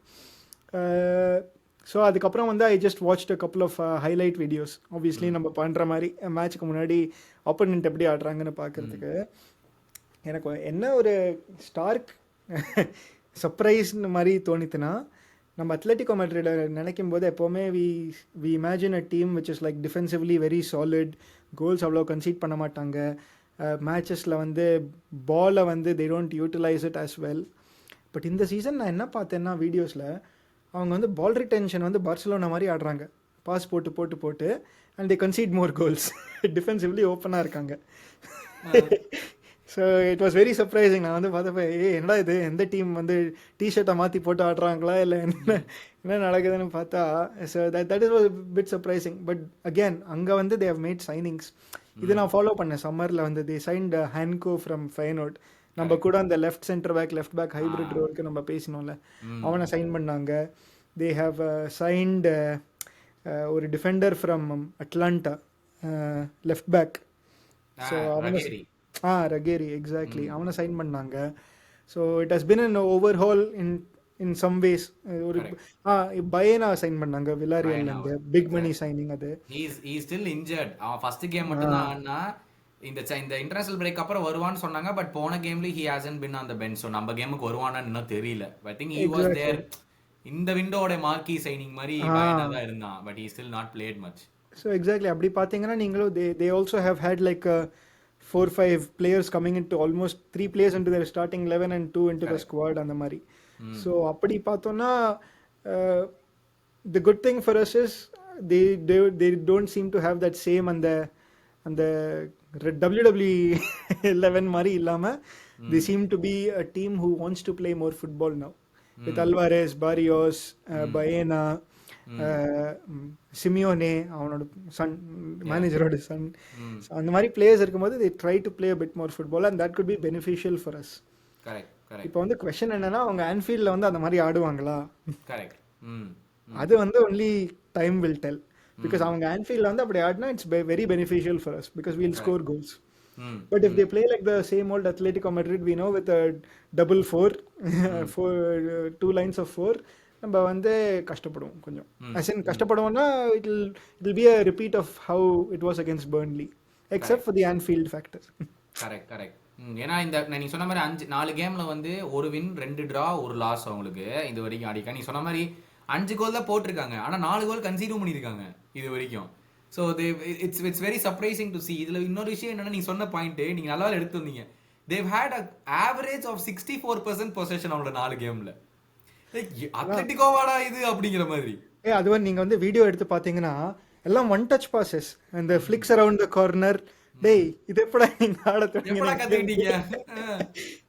ஸோ அதுக்கப்புறம் வந்து I just watched a couple of highlight videos. Obviously நம்ம பண்ணுற மாதிரி மேட்ச்சுக்கு முன்னாடி ஆப்போனண்ட் எப்படி ஆடுறாங்கன்னு பார்க்குறதுக்கு. எனக்கு என்ன ஒரு ஸ்டார்க் சர்ப்ரைஸ்னு மாதிரி தோணித்துனா, நம்ம அத்லெட்டிகோ மெட்ரிட நினைக்கும் போது எப்போவுமே we imagine a team which is like defensively very solid, goals அவ்வளோ கன்சீட் பண்ண மாட்டாங்க, மேட்சஸில் வந்து பாலை வந்து they don't utilize it as well. But இந்த சீசன் நான் என்ன பார்த்தேன்னா வீடியோஸில் அவங்க வந்து பால் ரிட்டென்ஷன் வந்து பார்சிலோனா மாதிரி ஆடுறாங்க, பாஸ் போட்டு and they conceit more goals. Defensively ஓப்பனாக இருக்காங்க. So it was very surprising. நான் வந்து பார்த்தப்ப என்னடா இது, எந்த டீம் வந்து டிஷர்ட்டை மாற்றி போட்டு ஆடுறாங்களா இல்லை என்ன நடக்குதுன்னு பார்த்தா, so that is bit surprising. But again அங்கே வந்து தே ஹவ் மேட் சைனிங்ஸ். இது நான் ஃபாலோ பண்ணேன் சம்மரில் வந்து தே சைன்ட் ஹேன்கோ ஃப்ரம் ஃபைனோட். நம்ம கூட அந்த லெஃப்ட் பேக் ஹைப்ரிட் ரோலுக்கு நம்ம பேசினோம்ல, அவனை சைன் பண்ணாங்க. தே ஹாவ் சைன்ட் ஒரு defender from Atlanta, left back. So அவனை ரகேரி எக்ஸாக்ட்லி அவனை சைன் பண்ணாங்க. So it has been an overhaul in some ways. ஒரு பயனா சைன் பண்ணாங்க வில்லாரியல்லேருந்து, பிக் மணி சைனிங். அது he is still injured. அவன் ஃபர்ஸ்ட் கேம் மட்டும் தான் ஆனா இந்த இன்டர்நேஷனல் பிரேக் அப்புறம் வருவான்னு சொன்னாங்க. பட் போன கேம்ல he hasn't been on the bench. So நம்ம கேமுக்கு வருவானான்னு இன்னும் தெரியல. I think he was there. இந்த விண்டோட மார்க்கி சைனிங் மாதிரி பயனா தான் இருந்தான். But he still not played much. So exactly அப்படி பார்த்தீங்கன்னா நீங்களும் they also have had like 4-5 players coming into almost 3 players into their starting 11 and 2 into the squad அந்த மாதிரி. So அப்படி பார்த்தோன்னா the good thing for us is they don't seem to have that same அந்த WWE 11 மாதிரி இல்லாமல் they seem to be a team who wants to play more football now with Alvarez, Barrios, Baena, Simeone அவனோட Sun, மேனேஜரோட Sun. அந்த மாதிரி players இருக்கும்போது they try to play a bit more football and that could be beneficial for us. இப்போ வந்து question என்னன்னா, அவங்க ஆன்ஃபீல்டில் வந்து அந்த மாதிரி ஆடுவாங்களா? அது வந்து only time will tell. Because அவங்க ஆன்ஃபீல்டில் வந்து அப்படி ஆடினா it's very beneficial for us because we'll score goals. But if they play like the same old Atletico Madrid we know with a 4-4, 2 lines of 4, நம்ம வந்து கஷ்டப்படுவோம் கொஞ்சம். கஷ்டப்படுவோம்னா it will be a repeat of how it was against Burnley except for the Anfield factor. Correct. ஏன்னா இந்த நீ சொன்ன மாதிரி 4 கேம்ல வந்து ஒரு வின் 2 டிரா 1 லாஸ் அவங்களுக்கு இது வரைக்கும் அடிக்க. நீ சொன்ன மாதிரி 5 கோல் தான் போட்டிருக்காங்க, ஆனா 4 கோல் கன்சீடும் பண்ணியிருக்காங்க இது வரைக்கும். So it's very surprising to C. இதுல இன்னொரு விஷயம் என்னன்னா, நீங்க சொன்ன பாயிண்ட் நீங்க நல்லா எடுத்து வந்தீங்க. they've had an average of 64% possession அவங்களோட 4 கேம்ல. அத்லெட்டிகோவாடா இது அப்படிங்கிற மாதிரி. அதுவும் நீங்க வந்து வீடியோ எடுத்து பாத்தீங்கன்னா எல்லாம் ஒன் டச் பாசஸ், அந்த ஃபிளிக்ஸ் அரவுண்ட் த கார்னர். டேய் இது எப்படா நீங்க ஆட எப்படா கத்துக்கிட்டீங்க?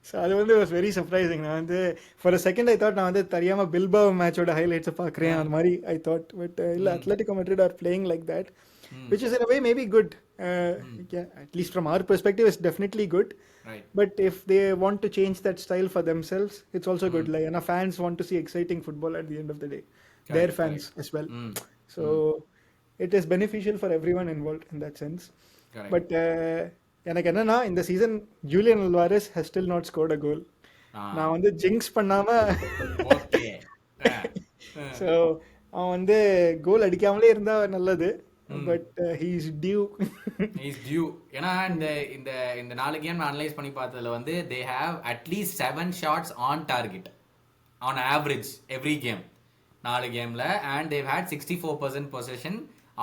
ஸோ அது வந்து வாஸ் வெரி சர்ப்ரைசிங். நான் வந்து for a second I thought நான் வந்து தெரியாம பில்பாவ் மேட்சோட ஹைலைட்ஸை பார்க்குறேன் அந்த மாதிரி ஐ தாட். பட் இல்லை, Atletico Madrid are playing like that, which is in a way maybe good. Yeah, at least from our perspective it's definitely good. Right. But if they want to change that style for themselves, it's also good. Like, and fans want to see exciting football at the end of the day. Correct, Their fans correct. as well. So it is beneficial for everyone involved in that sense. Correct. But எனக்கு என்னன்னா இந்த season Julian Alvarez has still not scored a goal. நான் வந்து jinx பண்ணாம okay. So அவன் வந்து கோல் அடிக்காமலே இருந்தா நல்லது. But he is due. he is due. ஏன்னா இந்த இந்த இந்த 4 கேம் அனலைஸ் பண்ணி பார்த்ததுல வந்து they have at least 7 shots on target on average every game 4 கேம்ல, and they've had 64% possession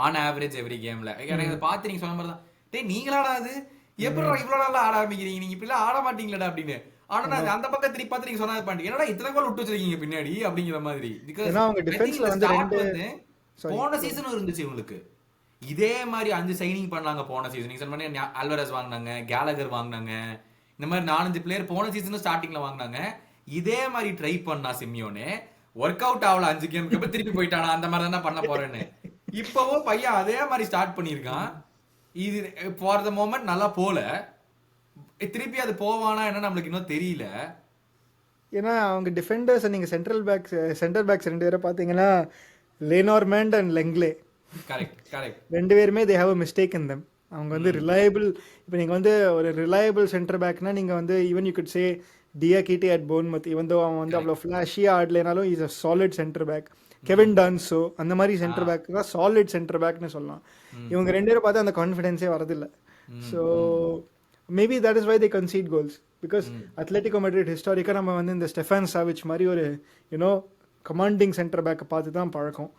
on average every gameல. எனக்கு இதை பார்த்து நீங்க சொன்ன மாதிரி தான், டேய் நீங்களாடா அது எப்படி இவ்வளவு நாளா ஆட ஆரம்பிக்கிறீங்க, நீங்க இப்படிலாம் ஆட மாட்டீங்களா அப்படின்னு. ஆனா நான் அந்த பக்கம் திருப்பி பார்த்து நீங்க சொன்னது பண்ணிட்டீங்க, என்னடா இத்தனை கோல் விட்டு வச்சிருக்கீங்க பின்னாடி அப்படிங்கிற மாதிரி. ஏன்னா அவங்க டிஃபென்ஸ்ல வந்து போன சீசனும் இருந்துச்சு இவங்களுக்கு இதே மாதிரி 5 சைனிங் பண்ணாங்க போன சீசன். நீங்க சொன்ன அல்வரஸ் வாங்கினாங்க, கேலகர் வாங்கினாங்க, இந்த மாதிரி 4-5 பிளேயர் போன சீசனும் ஸ்டார்டிங்ல வாங்கினாங்க. இதே மாதிரி ட்ரை பண்ணா சிமியோனே, ஒர்க் அவுட் ஆகல 5 கேமுக்கு அப்புறம் திருப்பி போயிட்டானா அந்த மாதிரி தான் பண்ண போறேன்னு. இப்பவும் பையன் அதே மாதிரி ஸ்டார்ட் பண்ணியிருக்கான். இது ஃபார் த மோமெண்ட் நல்லா போல, திருப்பி அது போவானா என்ன நம்மளுக்கு இன்னும் தெரியல. ஏன்னா அவங்க டிஃபெண்டர்ஸ் நீங்க சென்டர் பேக்ஸ் 2 பேரை பாத்தீங்கன்னா Le Normand and Lenglet. Correct correct. 2 பேருமே they have a mistake in them. அவங்க வந்து ரிலையபிள். இப்போ நீங்கள் வந்து ஒரு ரிலையபிள் சென்டர் பேக்னா நீங்கள் வந்து even you could say Diakite at Bournemouth, even though அவன் வந்து அவ்வளோ ஃப்ளாஷியாக ஆடலைனாலும் is a solid centre back. Kevin Danso அந்த மாதிரி சென்டர் பேக் தான் சாலிட் சென்டர் பேக்னு சொல்லலாம். இவங்க 2 பேரும் பார்த்தா அந்த கான்ஃபிடென்ஸே வரதில்லை. So maybe that is why they concede goals. Because Atletico Madrid ஹிஸ்டாரிக்காக நம்ம வந்து இந்த ஸ்டெஃபான் சாவிச் மாதிரி ஒரு யூனோ கமாண்டிங் சென்டர் பேக்கை பார்த்து தான் பழக்கம்.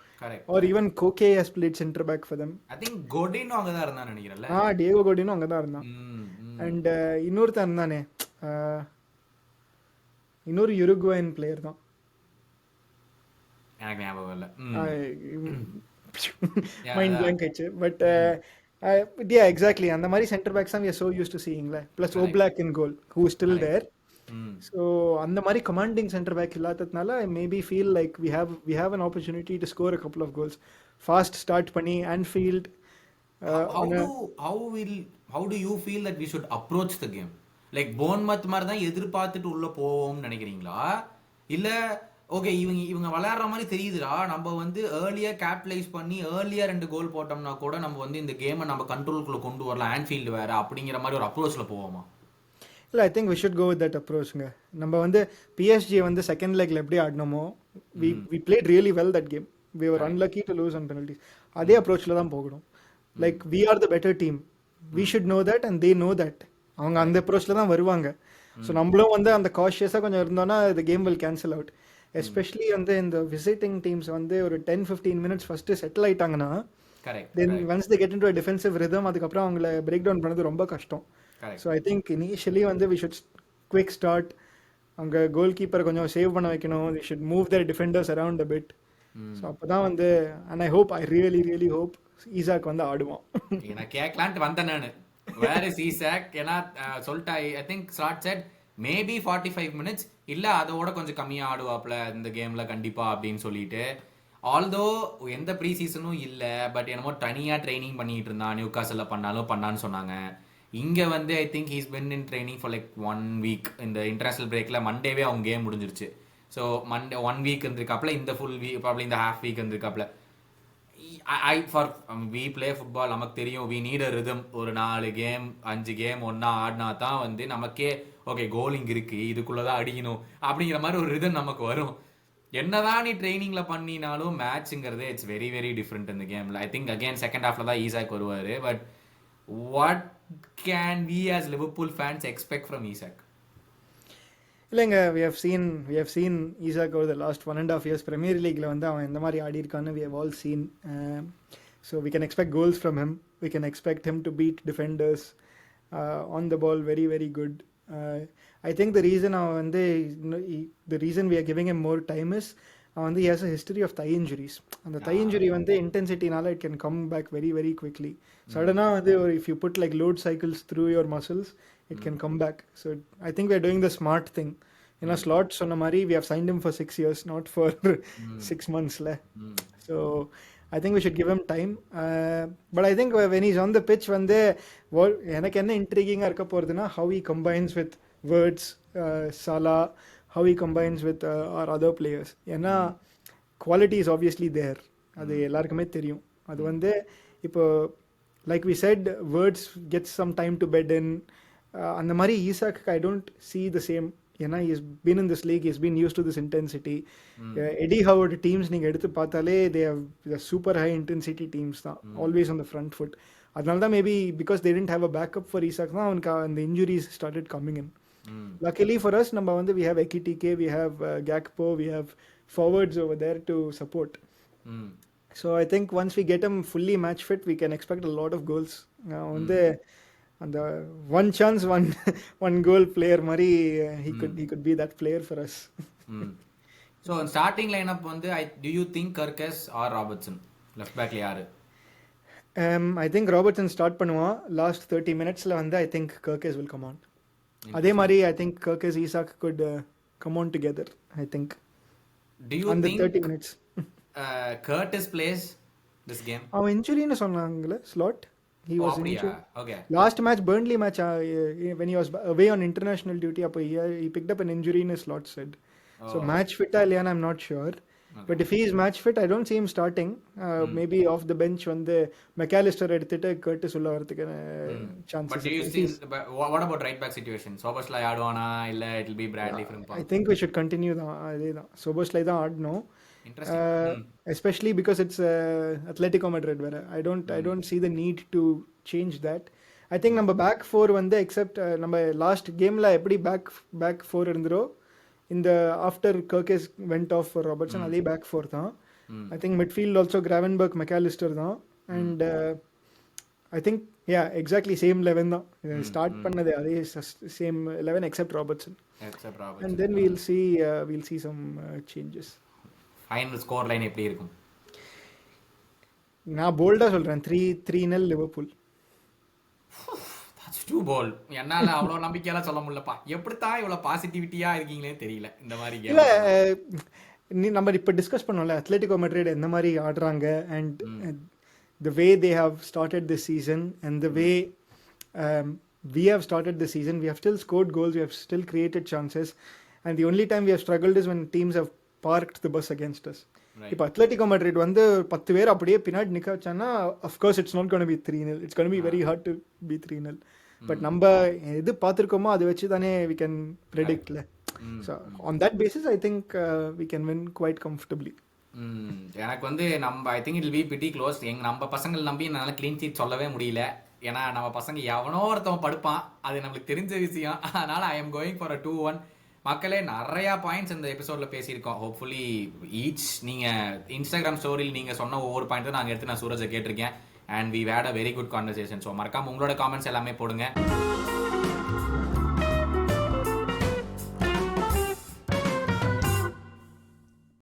Or even Koke has played centre back for them. I think Godin அங்க தான் இருந்தான்னு நினைக்கிறேன்ல. டியேகோ கோடினோ அங்க தான் இருந்தான். அண்ட் இன்னொருத்தன் இருந்தானே, இன்னொரு யுருகுவேன் பிளேயர் தான், எனக்கு ஞாபகம் இல்ல. மைண்ட் பிளாங்க் ஆயிடுச்சு. பட் yeah exactly அந்த மாதிரி சென்டர் பேக்ஸ் தான் we are so used to seeing la, plus Oblak in goal who is still there. So அந்த மாதிரி கமாண்டிங் சென்டர் பேக் இல்லாததுனால maybe feel like we have an opportunity to score a couple of goals. Fast start பண்ணி Anfield. how do you feel that we should approach the game? Like Bournemouth மாதிரி தான் எதிர்பார்த்துட்டு உள்ள போவோம்னு நினைக்கிறீங்களா, இல்ல okay இவங்க விளையாடுற மாதிரி தெரியுதுடா, நம்ம வந்து ஏர்லியா கேபிட்டலைஸ் பண்ணி ஏர்லியா 2 கோல் போட்டோம்னா கூட நம்ம வந்து இந்த கேமை நம்ம கண்ட்ரோலுக்குள்ள கொண்டு வரலாம், ஆன்ஃபீல்டு வேற அப்படிங்கிற மாதிரி ஒரு அப்ரோச்ல போவோமா? இல்லை, I think we should go with that அப்ரோச்ங்க. நம்ம வந்து பிஎஸ்ஜி வந்து செகண்ட் லெக்ல எப்படி ஆடினோமோ we played really well that game. We were unlucky to lose on penalties. அதே அப்ரோச்சில் தான் போகணும். Like we are the better team, we should know that and they know that. அவங்க அந்த அப்ரோச்சில் தான் வருவாங்க. ஸோ நம்மளும் வந்து அந்த காஷியஸாக கொஞ்சம் இருந்தோம்னா the game will cancel out. Especially வந்து இந்த விசிட்டிங் டீம்ஸ் வந்து ஒரு 10-15 மினிட்ஸ் ஃபர்ஸ்ட் செட்டில் ஆயிட்டாங்கன்னா then once they get into a defensive rhythm அதுக்கப்புறம் அவங்கள பிரேக் டவுன் பண்ணது ரொம்ப கஷ்டம். ஸோ ஐ திங்க் இனிஷியலி வந்து வி ஷுட் குவிக் ஸ்டார்ட். அங்கே கோல் கீப்பரை கொஞ்சம் சேவ் பண்ண வைக்கணும். We should move their defenders around a bit. So அப்போ தான் வந்து and I really hope Isaac வந்து ஆடுவான். நான் கேட்கலான்ட்டு வந்தேன் நான், வேர் இஸ் ஈசாக்? ஏன்னா சொல்லிட்டு ஐ think slot set maybe 45 minutes இல்ல அதோட கொஞ்சம் கம்மியா ஆடுவாப்ல இந்த கேம்ல கண்டிப்பா அப்படின்னு சொல்லிட்டு. ஆல்தோ எந்த ப்ரீ சீசனும் இல்ல, பட் என்னமோ தனியா ட்ரைனிங் பண்ணிட்டு இருந்தான், நியூகாசல்ல பண்ணான்னு சொன்னாங்க. இங்க வந்து I think he's been in training for like 1 week. இந்த இன்டர்நேஷனல் பிரேக்ல மண்டேவே அவங்க கேம் முடிஞ்சிருச்சு. ஸோ மண்டே 1 வீக் இருந்திருக்காப்ல, இந்த ஃபுல் வீக் ப்ராப்ளம் இந்த ஹாஃப் வீக் இருந்திருக்காப்ல. we play football, நமக்கு தெரியும் we need a rhythm. ஒரு 4 கேம் 5 கேம் ஒன்னா ஆடினா தான் வந்து நமக்கே ஓகே கோலிங் இருக்கு, இதுக்குள்ளதான் அடிக்கணும் அப்படிங்கிற மாதிரி ஒரு ரிதம் நமக்கு வரும். என்னதான் நீ ட்ரைனிங்ல பண்ணினாலும் மேட்ச்ங்கிறது இட்ஸ் வெரி வெரி டிஃப்ரெண்ட் இந்த கேம்ல. ஐ திங்க் அகைன் செகண்ட் ஹாஃப்ல தான் ஈசாக் வருவாரு. But what can we as Liverpool fans expect from Isak? இல்லைங்க, we have seen Isak over the last 1.5 years Premier லீக்ல வந்து அவன் இந்த மாதிரி ஆடி இருக்கான்னு we have all seen. So we can expect goals from him. We can expect him to beat defenders on the ball very very good. I think the reason அவன் வந்து the reason we are giving him more time is அவன் வந்து has a history of thigh injuries. அந்த thigh injury வந்து இன்டென்சிட்டினால it can come back very very quickly. சடனாக வந்து ஒரு if you put like load cycles through your muscles it can come back. So I think we are doing the smart thing. ஏன்னா Slot சொன்ன மாதிரி we have signed him for 6 years, not for 6 monthsல. So I think we should give him time. But I think when he's on the pitch, வந்து எனக்கு என்ன இன்ட்ரிகிங்காக இருக்க போகிறதுனா how he combines with Wirtz, Salah, how he combines with our other players. ஏன்னா quality is obviously there. அது எல்லாருக்குமே தெரியும். அது வந்து இப்போ like we said, Wirtz gets some time to bed in. அந்த மாதிரி ஈசாக்கு I don't see the same. ஏன்னா he's been in this league, he's been used to this intensity. Eddie Howard teams நீங்கள் எடுத்து பார்த்தாலே they have super high intensity teams தான், always on the front foot. அதனால தான் maybe because they didn't have a backup for Isak தான் அவனுக்கு அந்த injuries started coming in. Luckily for us, நம்ம வந்து we have Ekitike, we have Gakpo, we have forwards over there to support. So I think once we get him fully match fit, we can expect a lot of goals. வந்து அந்த one chance one goal player மாதிரி he could be that player for us. So starting lineup வந்து do you think Kirkes or Robertson left backல யாரு? I think Robertson start பண்ணுவான். Last 30 minutesல வந்து I think Kirkes will come on. அதே மாதிரி I think Kirkes Isak could come on together, I think. Do you அந்த think 30 minutes Curtis plays this game? அவன் இன்ஜுரின்னு சொன்னாங்கல slot. He was injured. Okay. Last match, Burnley match, when he was away on international duty, he picked up an injury in his slot said. So match fit Lian, I'm not sure. Okay. But if he is match fit, I don't see him starting. Maybe off the bench when the McAllister எடுத்துட்டு Curtis உள்ள வரதுக்கு chances. But do you see what about right back situation? Soboslai ஆடுவானா இல்ல it will be Bradley Frimpong? I think we should continue அதேதான். Soboslai தான் ஆடணும். Interesting. Especially because it's Atletico Madrid where I don't see the need to change that. I think நம்ம back 4 வந்து except நம்ம last gameல எப்படி back 4 இருந்தோ இந்த after Kirkes went off for Robertson அதே back 4 தான். I think midfield also Gravenberch, McAllister தான். And I think exactly same 11 தான். Start பண்ணது அதே same 11 except Robertson. And then we'll see some changes. Final score line எப்படி இருக்கும்? நான் போல்டா சொல்றேன் 3-0 லிவர்பூல். That's too bold. என்னால அவ்வளவு நம்பிக்கையால சொல்ல முடியலப்பா. எப்படித்தான் இவ்வளவு பாசிட்டிவிட்டியா இருக்கீங்களே தெரியல இந்த மாதிரி கேம். இல்ல நம்ம இப்ப டிஸ்கஸ் பண்ணோம்ல அத்லெட்டிகோ மேட்ரிட் எந்த மாதிரி ஆடுறாங்க and the way they have started this season and the way we have started this season, we have still scored goals, we have still created chances, and the only time we have struggled is when teams have parked the bus against us. இப்போ Atletico Madrid வந்து 10 பேர் அப்படியே பின்னாடி நிக்க வச்சானா of course it's not going to be 3-0, it's going to be very hard to be 3-0. But நம்ம எது பார்த்துருக்கோமோ அதை வச்சு தானே we can predict. So on that basis I think we can win quite comfortably. எனக்கு வந்து நம்ம I think it will be pretty close. நம்ம பசங்களை நம்பி என்னால் க்ளீன் ஷீட் சொல்லவே முடியல. ஏன்னா நம்ம பசங்க எவனோ ஒருத்தவன் படுப்பான், அது நம்மளுக்கு தெரிஞ்ச விஷயம். அதனால I am going for a 2-1. மக்களே நிறையா பாயிண்ட்ஸ் இந்த எபிசோடில் பேசியிருக்கோம். ஹோப்ஃபுல்லி ஈச் நீங்கள் இன்ஸ்டாகிராம் ஸ்டோரியில் நீங்கள் சொன்ன ஒவ்வொரு பாயிண்ட்டும் நாங்கள் எடுத்து நான் சூரஜை கேட்டிருக்கேன். And we had a very good conversation. So மறக்காம உங்களோட காமெண்ட்ஸ் எல்லாமே போடுங்க.